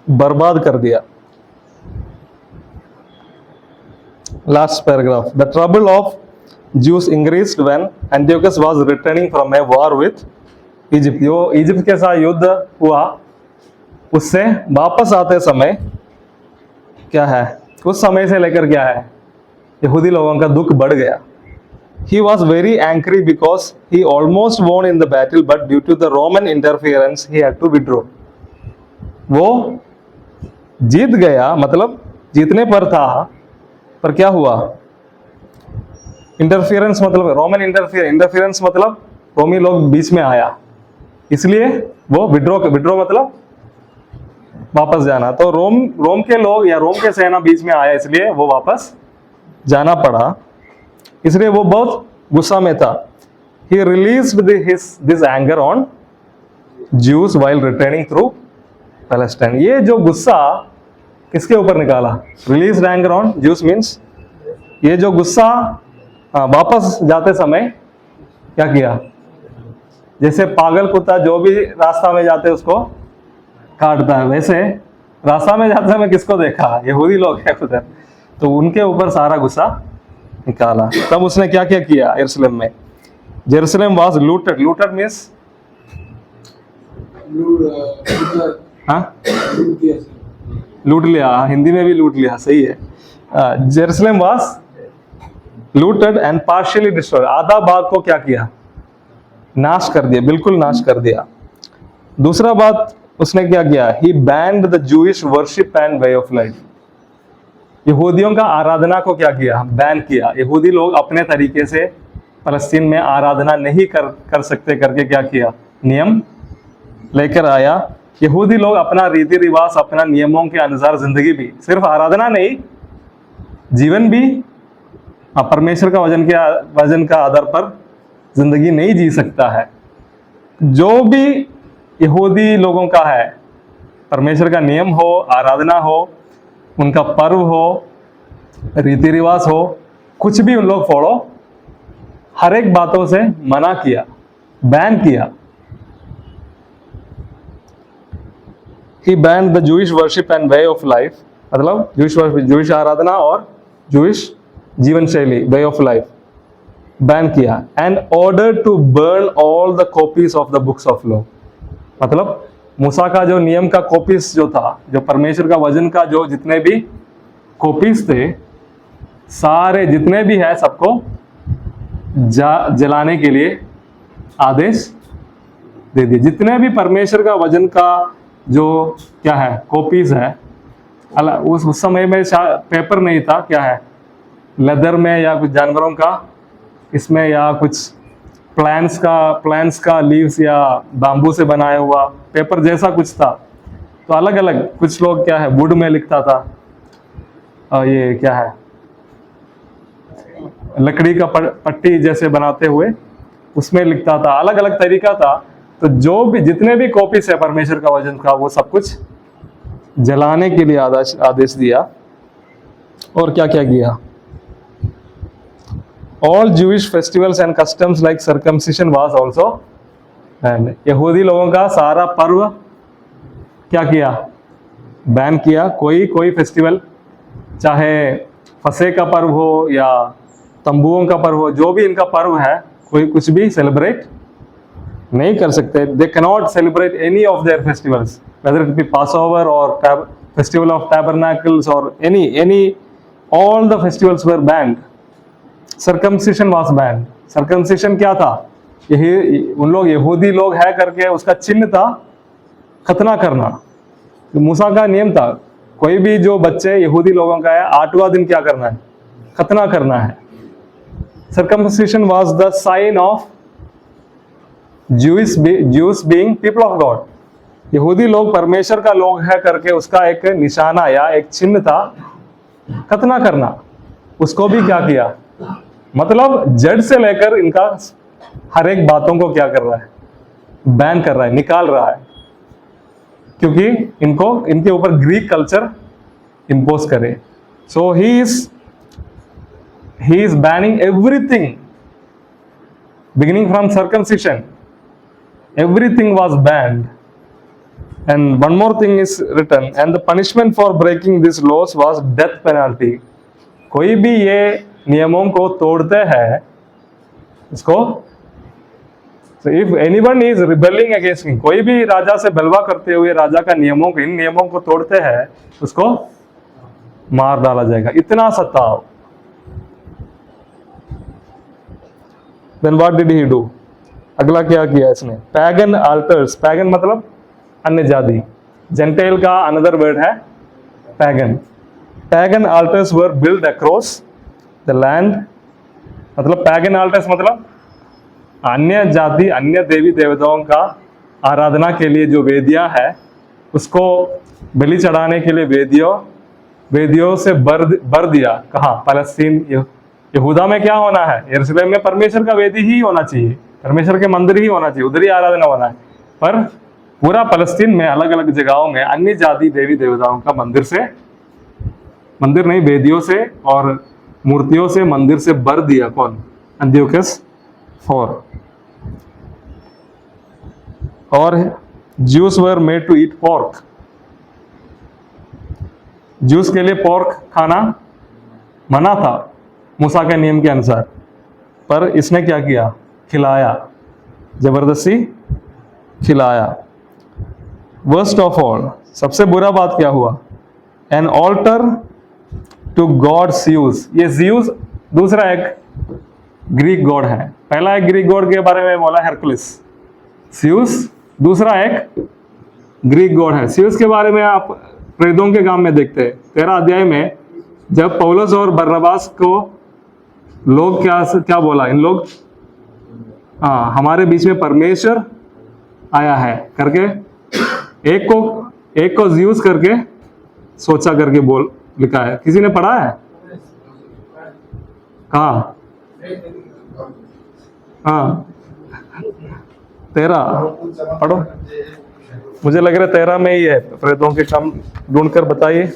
बर्बाद कर दिया। Last paragraph, the trouble of Jews increased when Antiochus was returning from a war with Egypt। जो इजिप्ट के साथ युद्ध हुआ, उससे वापस आते समय क्या है, उस समय से लेकर क्या है, यहूदी लोगों का दुख बढ़ गया। He was very angry because he almost won in the battle, but due to the Roman interference he had to withdraw। वो जीत गया, मतलब जीतने पर था, पर क्या हुआ, इंटरफियरेंस मतलब रोमन इंटरफियरेंस मतलब रोमी लोग बीच में आया, इसलिए वो विड्रॉ मतलब वापस जाना। तो रोम के लोग या रोम के सेना बीच में आया, इसलिए वो वापस जाना पड़ा, इसलिए वो बहुत गुस्सा में था। He released this anger on Jews while returning through Palestine। ये जो गुस्सा किसके ऊपर निकाला, release anger on juice means ये जो गुस्सा वापस जाते समय क्या किया, जैसे पागल कुत्ता जो भी रास्ता में जाते उसको काटता है, वैसे रास्ता में जाते समय किसको देखा, यहूदी लोग है उधर, तो उनके ऊपर सारा गुस्सा निकाला। तब उसने क्या क्या किया यरूशलेम में, Jerusalem was looted, looted means लूट लिया, हिंदी में भी लूट लिया, सही है। Jerusalem was looted and partially destroyed, आधा भाग को क्या किया, नाश कर दिया, बिल्कुल नाश कर दिया। दूसरा बात उसने क्या किया, he banned the Jewish worship and way of life. यहूदियों का आराधना को क्या किया, बैन किया। यहूदी लोग अपने तरीके से फलस्तीन में आराधना नहीं कर सकते करके क्या किया, नियम लेकर आया। यहूदी लोग अपना रीति रिवाज, अपना नियमों के अनुसार जिंदगी भी, सिर्फ आराधना नहीं, जीवन भी परमेश्वर का वजन का आधार पर जिंदगी नहीं जी सकता है। जो भी यहूदी लोगों का है, परमेश्वर का नियम हो, आराधना हो, उनका पर्व हो, रीति रिवाज हो, कुछ भी उन लोग फॉलो, हर एक बातों से मना किया, बैन किया। He banned the Jewish worship and way of life, मतलब Jewish आराधना और Jewish जीवन शैली, वे ऑफ लाइफ बैन किया। And order to burn all the copies of the books of law, मतलब मूसा का जो नियम का कॉपीज जो था, जो परमेश्वर का वचन का जो जितने भी कॉपीज थे, सारे जितने भी है सबको जलाने के लिए आदेश दे दिए। जितने भी परमेश्वर का वचन का जो क्या है कॉपीज है, उस समय में पेपर नहीं था, क्या है लेदर में या कुछ जानवरों का इसमें, या कुछ प्लांट्स का लीव्स या बाम्बू से बनाया हुआ पेपर जैसा कुछ था। तो अलग अलग, कुछ लोग क्या है वुड में लिखता था, और ये क्या है लकड़ी का पट्टी जैसे बनाते हुए उसमें लिखता था, अलग अलग तरीका था। तो जो भी जितने भी कॉपीज है परमेश्वर का वचन का, वो सब कुछ जलाने के लिए आदेश दिया। और क्या क्या किया, All Jewish festivals and customs like circumcision was also banned। यहूदी लोगों का सारा पर्व क्या किया, बैन किया। कोई फेस्टिवल, चाहे फसह का पर्व हो या तंबुओं का पर्व हो, जो भी इनका पर्व है, कोई कुछ भी सेलिब्रेट नहीं कर सकते। They cannot celebrate any of their festivals, whether it be Passover or Festival of Tabernacles or any all the festivals were banned। Circumcision was ban. Circumcision क्या था, यही उन लोग यहूदी लोग है करके उसका चिन्ह था खतना करना, तो मूसा का नियम था, कोई भी जो बच्चे यहूदी लोगों का है 8वां दिन क्या करना है, खतना करना है। Circumcision was the sign of Jews being people of God। यहूदी लोग परमेश्वर का लोग है करके उसका एक निशाना या एक चिन्ह था खतना करना। उसको भी क्या किया, मतलब जड़ से लेकर इनका हर एक बातों को क्या कर रहा है, बैन कर रहा है, निकाल रहा है, क्योंकि इनको इनके ऊपर ग्रीक कल्चर इंपोज करे। So he is banning everything beginning from circumcision, everything was banned। And one more thing is written, and the punishment for breaking these laws was death penalty। कोई भी ये नियमों को तोड़ते हैं इसको, so if anyone is rebelling against king, कोई भी राजा से बलवा करते हुए राजा का नियमों को, इन नियमों को तोड़ते हैं उसको मार डाला जाएगा, इतना सताव। Then what did he do? अगला क्या किया इसने, पैगन अल्टर्स। पैगन मतलब अन्य जाति, जेंटाइल का अनदर वर्ड है pagan. Pagan altars were build across the land, मतलब पैगन अल्टर्स मतलब अन्य जाति, अन्य देवी देवताओं का आराधना के लिए जो वेदियां है, उसको बलि चढ़ाने के लिए वेदियों से बर दिया। कहाँ, फलस्तीन, यहूदा में क्या होना है, यरूशलेम में परमेश्वर का वेदी ही होना चाहिए, परमेश्वर के मंदिर ही होना चाहिए, उधर ही आराधना होना है। पर पूरा फलस्तीन में अलग अलग जगहों में अन्य जाति देवी देवताओं का मंदिर नहीं, वेदियों से और मूर्तियों से, मंदिर से बर दिया। कौन, एंटियोकस IV। और Jews were made to eat pork, Jews के लिए पोर्क खाना मना था मूसा के नियम के अनुसार, पर इसने क्या किया, खिलाया, जबरदस्ती खिलाया। वर्स्ट ऑफ ऑल, सबसे बुरा बात क्या हुआ, an altar to god Zeus. ये ज्यूस दूसरा एक ग्रीक गॉड है। पहला एक ग्रीक गॉड के बारे में बोला हेरकुलिस, ज्यूस दूसरा एक ग्रीक गॉड है। ज्यूस के बारे में आप प्रेरितों के काम में देखते हैं 13 अध्याय में, जब पौलुस और बरनबास को लोग क्या बोला, इन लोग हमारे बीच में परमेश्वर आया है करके, एक को ज्यूस करके सोचा करके बोल लिखा है। किसी ने पढ़ा है? कहाँ? हाँ 13 पढ़ो, मुझे लग रहा है 13 में ही है। प्रेतों के काम ढूंढ कर बताइए।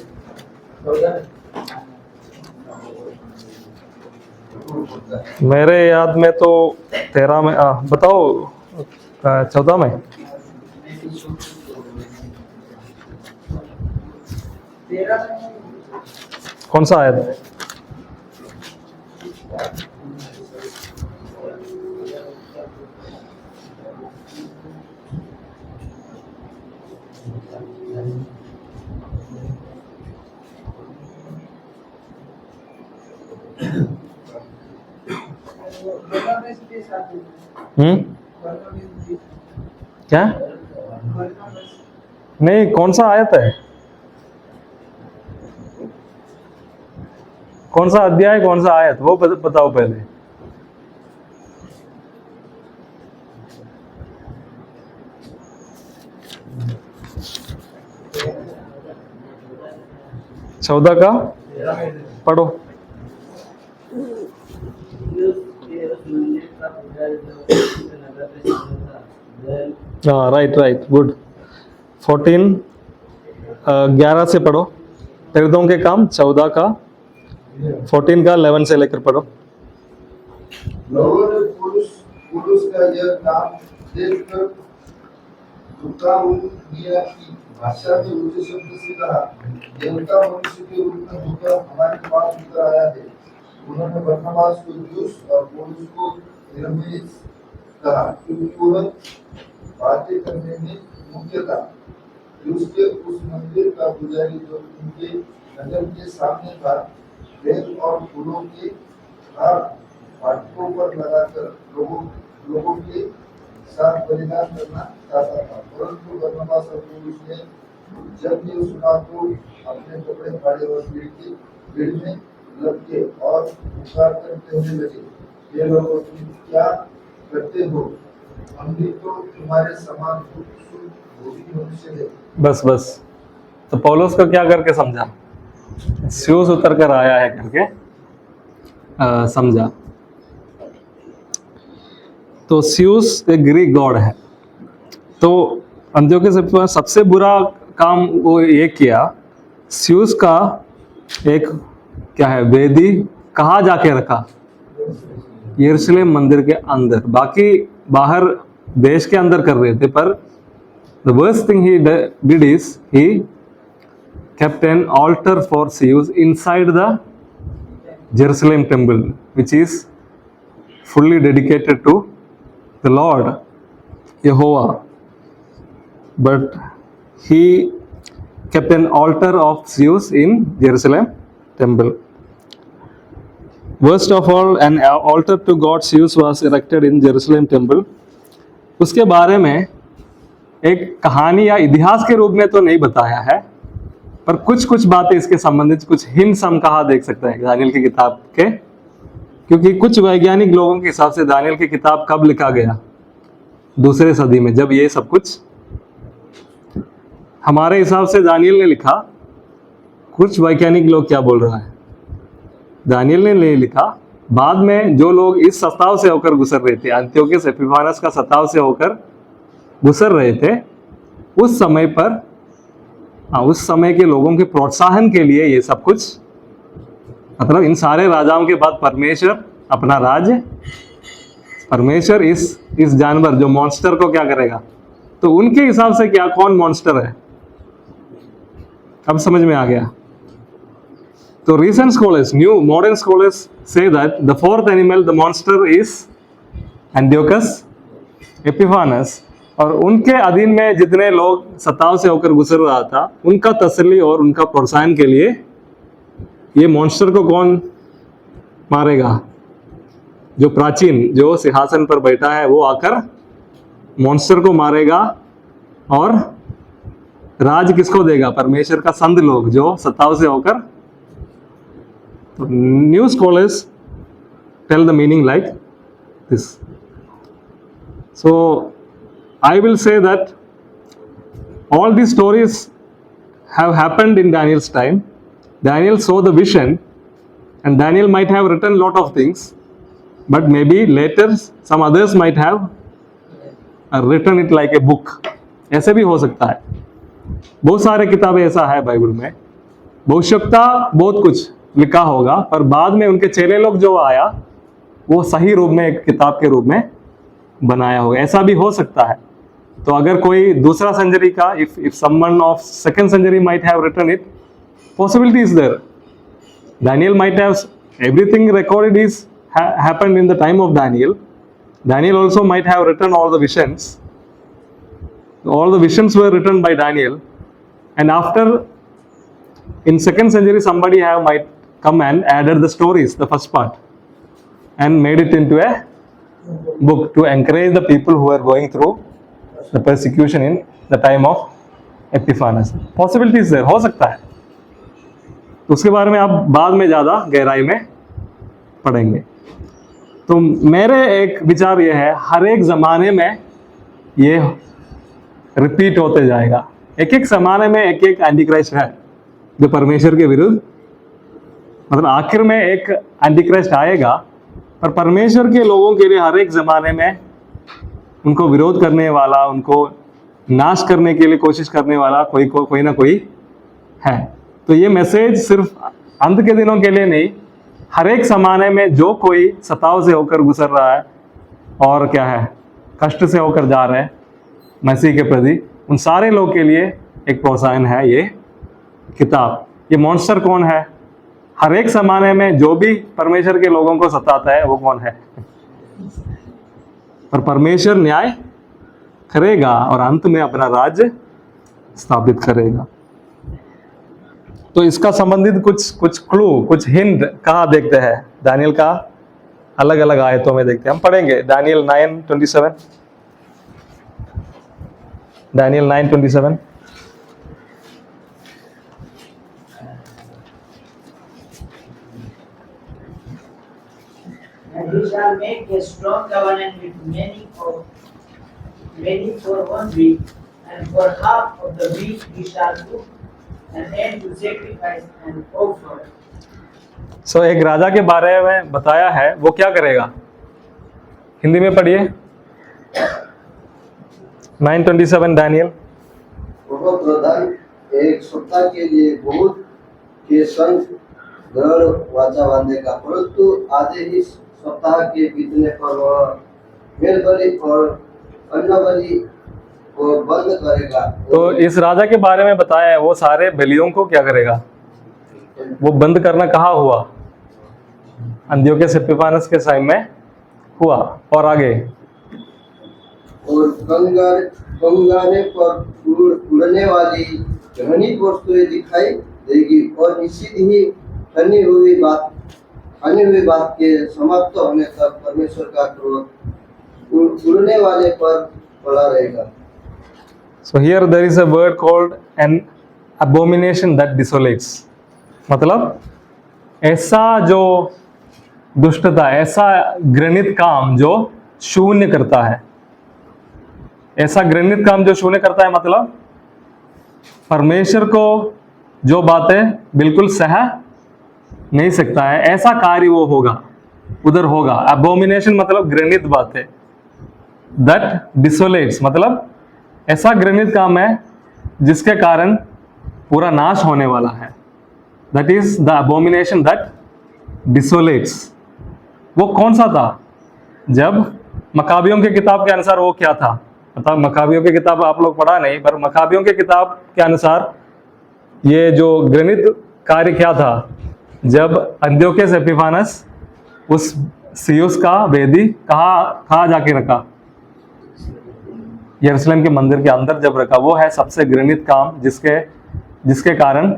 मेरे याद में तो 13 में, बताओ 14 में। कौन सा आयत है? क्या नहीं, कौन सा आयत है, कौन सा अध्याय, कौन सा आयत, वो बताओ पहले। चौदह का पढ़ो। हाँ राइट गुड। 14 11 से पढ़ो। प्रेरितों के काम 14 का 14 का 11 से लेकर पढ़ो। लोगों ने पुरुष का यह काम देखकर दुकानिया की भाषा में ऊंचे शब्द से कहा, देवता मनुष्य के रूप में होकर हमारे पास उतर आया है। उन्होंने बरनबास को ज्यूस और पौलुस को हेरमेस कहा, क्योंकि वह बातें करने में मुख्य था। ज्यूस के उस मंदिर का पुजारी जो उनके नगर के सामने था, बेल और फूलों के हार फाटकों पर लगाकर लोगों के साथ बलिदान करना चाहता था, परंतु बरनबास और पौलुस ने जब ये सुना तो अपने कपड़े फाड़े और भीड़ में लपके और पुकार कर कहने लगे, ये लोगों तुम क्या करते हो? हम भी तो तुम्हारे समान भोगी मनुष्य है। बस बस, तो पौलुस को क्या करके समझा? स्यूस उतर कर आया है करके समझा। तो स्यूस एक ग्रीक गॉड है। तो अंत्योखस एपिफानस सबसे बुरा काम वो ये किया, स्यूस का एक क्या है वेदी कहाँ जाके रखा? यरूशलेम मंदिर के अंदर। बाकी बाहर देश के अंदर कर रहे थे, पर the worst thing he did is he kept an altar for Zeus inside the Jerusalem temple, which is fully dedicated to the Lord Jehovah. But he kept an altar of Zeus in Jerusalem temple. Worst of all, an altar to god Zeus was erected in Jerusalem temple. उसके बारे में एक कहानी या इतिहास के रूप में तो नहीं बताया है, पर कुछ कुछ बातें इसके संबंधित, कुछ हिंट्स हम कहाँ देख सकते हैं दानियल की किताब के। क्योंकि कुछ वैज्ञानिक लोगों के हिसाब से दानियल की किताब कब लिखा गया? दूसरे सदी में, जब ये सब कुछ। हमारे हिसाब से दानियल ने लिखा। कुछ वैज्ञानिक लोग क्या बोल रहा है? दानियल ने नहीं लिखा, बाद में जो लोग इस सताव से होकर गुजर रहे थे, अंत्योखस एपिफानस का सताव से होकर गुजर रहे थे, उस समय पर उस समय के लोगों के प्रोत्साहन के लिए ये सब कुछ, मतलब इन सारे राजाओं के बाद परमेश्वर अपना राज्य, परमेश्वर इस जानवर जो मॉन्स्टर को क्या करेगा? तो उनके हिसाब से क्या, कौन मॉन्स्टर है? अब समझ में आ गया। तो recent scholars, new modern scholars say that the fourth animal, the monster is Antiochus Epiphanes. और उनके अधीन में जितने लोग सताव से होकर गुजर रहा था, उनका तसल्ली और उनका प्रोत्साहन के लिए ये मॉन्स्टर को कौन मारेगा? जो प्राचीन, जो सिंहासन पर बैठा है, वो आकर मॉन्स्टर को मारेगा और राज किसको देगा? परमेश्वर का संत लोग जो सताव से होकर। तो new scholars tell the meaning like this. So I will say that all these stories have happened in Daniel's time. Daniel saw the vision, and Daniel might have written a lot of things, but maybe later some others might have written it like a book. ऐसे भी हो सकता है। बहुत सारे किताबें ऐसा है बाइबल में, भविष्यवक्ता बहुत कुछ लिखा होगा, पर बाद में उनके चेले लोग जो आया वो सही रूप में एक किताब के रूप में बनाया होगा। ऐसा भी हो सकता है। तो अगर कोई दूसरा सेंचुरी का, if someone of second century might have written it, possibility is there. Daniel might have, everything recorded is happened in the time of Daniel. Daniel also might have written all the visions. All the visions were written by Daniel, and after in second century somebody might come and added the stories, the first part, and made it into a book to encourage the people who are going through the persecution in the time of Epiphanes. Possibilities there, हो सकता है। तो उसके बारे में आप बाद में ज़्यादा गहराई में पढ़ेंगे। तो मेरे एक विचार ये है, हर एक ज़माने में ये रिपीट होते जाएगा। एक एक ज़माने में एक एक एंटीक्राइस्ट है जो परमेश्वर के विरुद्ध, मतलब आखिर में एक एंटीक्राइस्ट आएगा, पर परमेश्वर के लोगों के लिए हर एक ज़माने में उनको विरोध करने वाला, उनको नाश करने के लिए कोशिश करने वाला कोई ना कोई है। तो ये मैसेज सिर्फ अंत के दिनों के लिए नहीं, हर एक ज़माने में जो कोई सताव से होकर गुजर रहा है और क्या है, कष्ट से होकर जा रहे हैं मसीह के प्रति, उन सारे लोग के लिए एक प्रोत्साहन है ये किताब। ये मॉन्स्टर कौन है? हर एक ज़माने में जो भी परमेश्वर के लोगों को सताता है वो कौन है? पर परमेश्वर न्याय करेगा और अंत में अपना राज्य स्थापित करेगा। तो इसका संबंधित कुछ क्लू, कुछ हिंट कहाँ देखते हैं? दानियल का अलग अलग आयतों में देखते हैं। हम पढ़ेंगे Daniel 9:27, Daniel 9:27। strong covenant with many for 1 week, and for half of the week he shall put an end to sacrifice and offer. सो एक राजा के बारे में बताया है, वो क्या करेगा? हिंदी में पढ़िए 9:27 दानियल। वह प्रधान एक सप्ताह के लिए बहुत के संग दृढ़ वाचा बांधेगा, परंतु आधे ही सप्ताह के बीतने पर वह मेलबलि और अन्न बलि को बंद करेगा। तो इस राजा के बारे में बताया है, वो सारे बलियों को क्या करेगा? वो बंद करना कहाँ हुआ? अंत्योखस एपिफानस के टाइम में हुआ। और आगे और कंगारे पर उड़ने वाली घृणित वस्तुएं दिखाई देगी, और निश्चित ही ठनी हुई बात के समाप्त होने तक परमेश्वर का क्रोध उड़ने वाले पर पड़ा रहेगा। So here there is a word called an abomination that desolates. मतलब ऐसा जो दुष्टता, ऐसा घृणित काम जो शून्य करता है, ऐसा घृणित काम जो शून्य करता है, मतलब परमेश्वर को जो बातें बिल्कुल सह नहीं सकता है, ऐसा कार्य वो होगा, उधर होगा। अबोमिनेशन मतलब घृणित बातें, दैट डिसोलेट्स मतलब ऐसा घृणित काम है जिसके कारण पूरा नाश होने वाला है। That is the abomination that desolates. वो कौन सा था? जब मकाबियों की किताब के अनुसार वो क्या था? मतलब मकाबियों की किताब आप लोग पढ़ा नहीं, पर मकाबियों की किताब के अनुसार ये जो घृणित कार्य क्या था? जब अंत्योखस एपिफानस उस सियुस का वेदी कहाँ जाके रखा? यरूशलेम के मंदिर के अंदर जब रखा, वो है सबसे घृणित काम जिसके कारण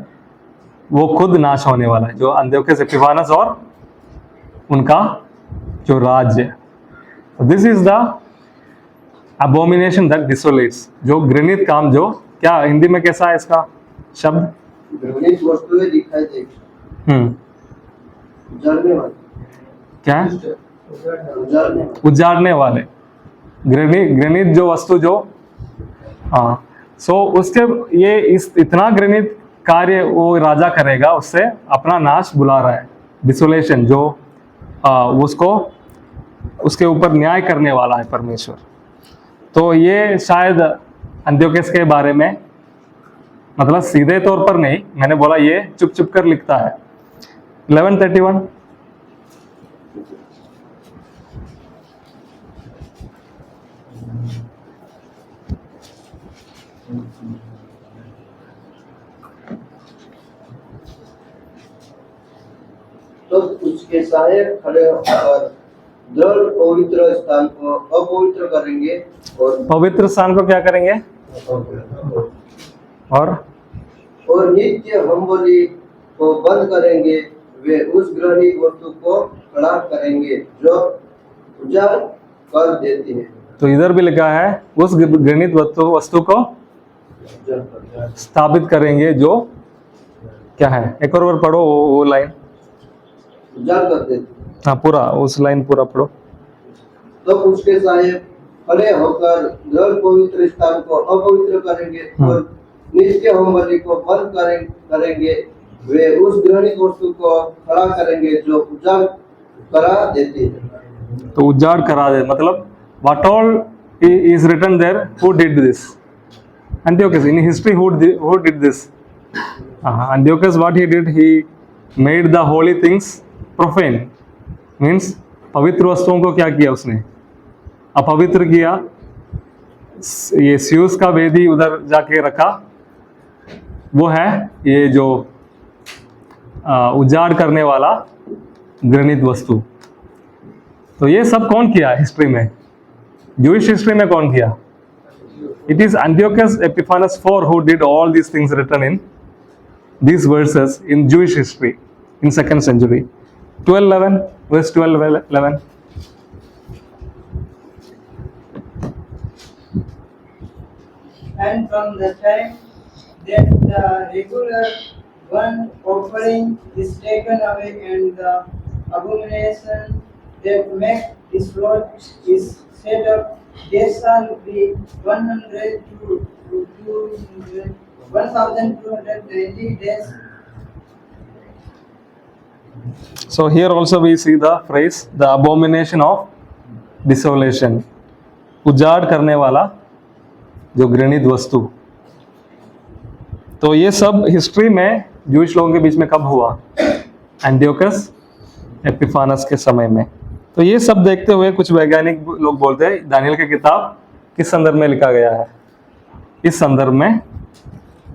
वो खुद नाश होने वाला है, जो अंत्योखस एपिफानस और उनका जो राज्य। This is the abomination that desolates, जो घृणित काम, जो क्या हिंदी में कैसा है इसका शब्द? घृणित वस्तुएं दिखाई देगी, जलने वाली। क्या है? उजाड़ने उजाड़ने वाले, घृणित जो वस्तु जो, हाँ। सो उसके ये इतना घृणित कार्य वो राजा करेगा, उससे अपना नाश बुला रहा है। डिसोलेशन जो उसको उसके ऊपर न्याय करने वाला है परमेश्वर। तो ये शायद अंत्योखस के बारे में, मतलब सीधे तौर पर नहीं, मैंने बोला ये चुप चुप कर लिखता है। 11:31 तो उसके सहायक खड़े होकर दृढ़ पवित्र स्थान को अपवित्र करेंगे, और पवित्र स्थान को क्या करेंगे? और नित्य होमबलि को बंद करेंगे। वे उस घृणित वस्तु को खड़ा करेंगे जो उजाड़ कर देती है। तो इधर भी लिखा है उस घृणित वस्तु को स्थापित करेंगे, जो क्या है? एक और बार पढ़ो वो लाइन। उजाड़ कर देती। हाँ, पूरा उस लाइन पूरा पढ़ो। तो उसके सहायक खड़े होकर दृढ़ पवित्र स्थान को अपवित्र करेंगे, और नित्य होमबलि को बंद करेंगे। वे उस घृणित वस्तु को खड़ा करेंगे जो उजाड़ करा देती है। तो उजाड़ करा दे मतलब what all is written there? Who did this? Antiochus. In history, who did this? Antiochus, what he did, he made the holy things profane. Means पवित्र वस्तुओं को क्या किया उसने? अपवित्र किया। ये स्यूस का वेदी उधर जाके रखा, वो है ये जो उजाड़ करने वाला घृणित वस्तु। तो ये सब कौन किया हिस्ट्री में? Jewish हिस्ट्री में कौन किया? It is Antiochus Epiphanes IV who did all these things written in these verses in Jewish history in 2nd century. 12:11, verse 12:11. And from the time that the regular one offering is taken away, and the abomination that make this float is set up, there shall be 100 to 200, 1220 days. So here also we see the phrase the abomination of desolation, उजाड़ करने वाला जो घृणित वस्तु। तो ये सब हिस्ट्री में जूइश लोगों के बीच में कब हुआ? एंटियोकस एपिफानस के समय में। तो ये सब देखते हुए कुछ वैज्ञानिक लोग बोलते हैं दानियल की किताब किस संदर्भ में लिखा गया है? इस संदर्भ में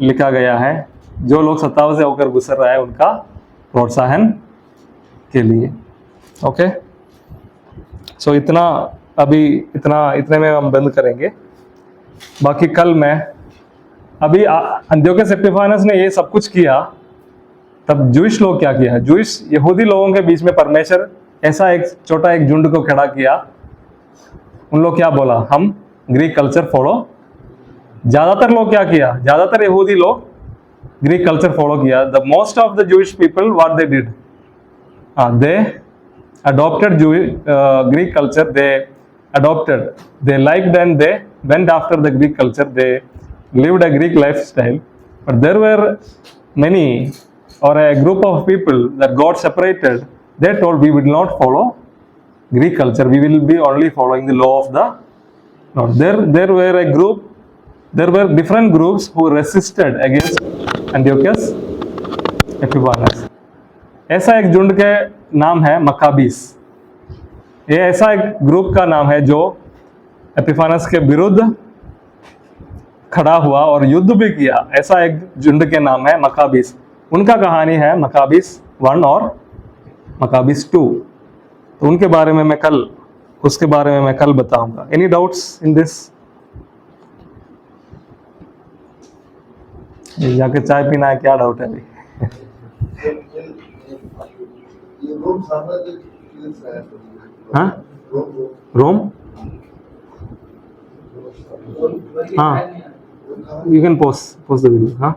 लिखा गया है जो लोग सत्ताव से होकर गुजर रहा है उनका प्रोत्साहन के लिए। ओके, सो इतने में हम बंद करेंगे। बाकी कल मैं अभी अंत्योकस एपिफानस ने ये सब कुछ किया, तब जूइश लोग क्या किया है? जूइश यहूदी लोगों के बीच में परमेश्वर ऐसा एक छोटा एक झुंड को खड़ा किया। उन लोग क्या बोला? हम ग्रीक कल्चर फॉलो। ज्यादातर लोग क्या किया? ज्यादातर यहूदी लोग ग्रीक कल्चर फॉलो किया। The most of the Jewish people what they did, they adopted Greek culture. They liked and they went after the Greek culture. They lived a Greek lifestyle. But there were many, or a group of people that God separated. They told, we will not follow Greek culture. We will be only following the law of the Lord. There were different groups who resisted against Antiochus Epiphanes. ऐसा एक झुंड के नाम है मकाबीस। ये ऐसा एक ग्रुप का नाम है जो एपिफानस के विरुद्ध खड़ा हुआ और युद्ध भी किया। ऐसा एक झुंड के नाम है मकाबीस। उनका कहानी है मकाबीस 1 और मकाबीस 2। तो उसके बारे में मैं कल बताऊंगा। Any doubts in this? जाके चाय पीना है, क्या डाउट है अभी? ये रोम साम्राज्य किस है? हाँ, रोम, हाँ, you can pause the video, हाँ।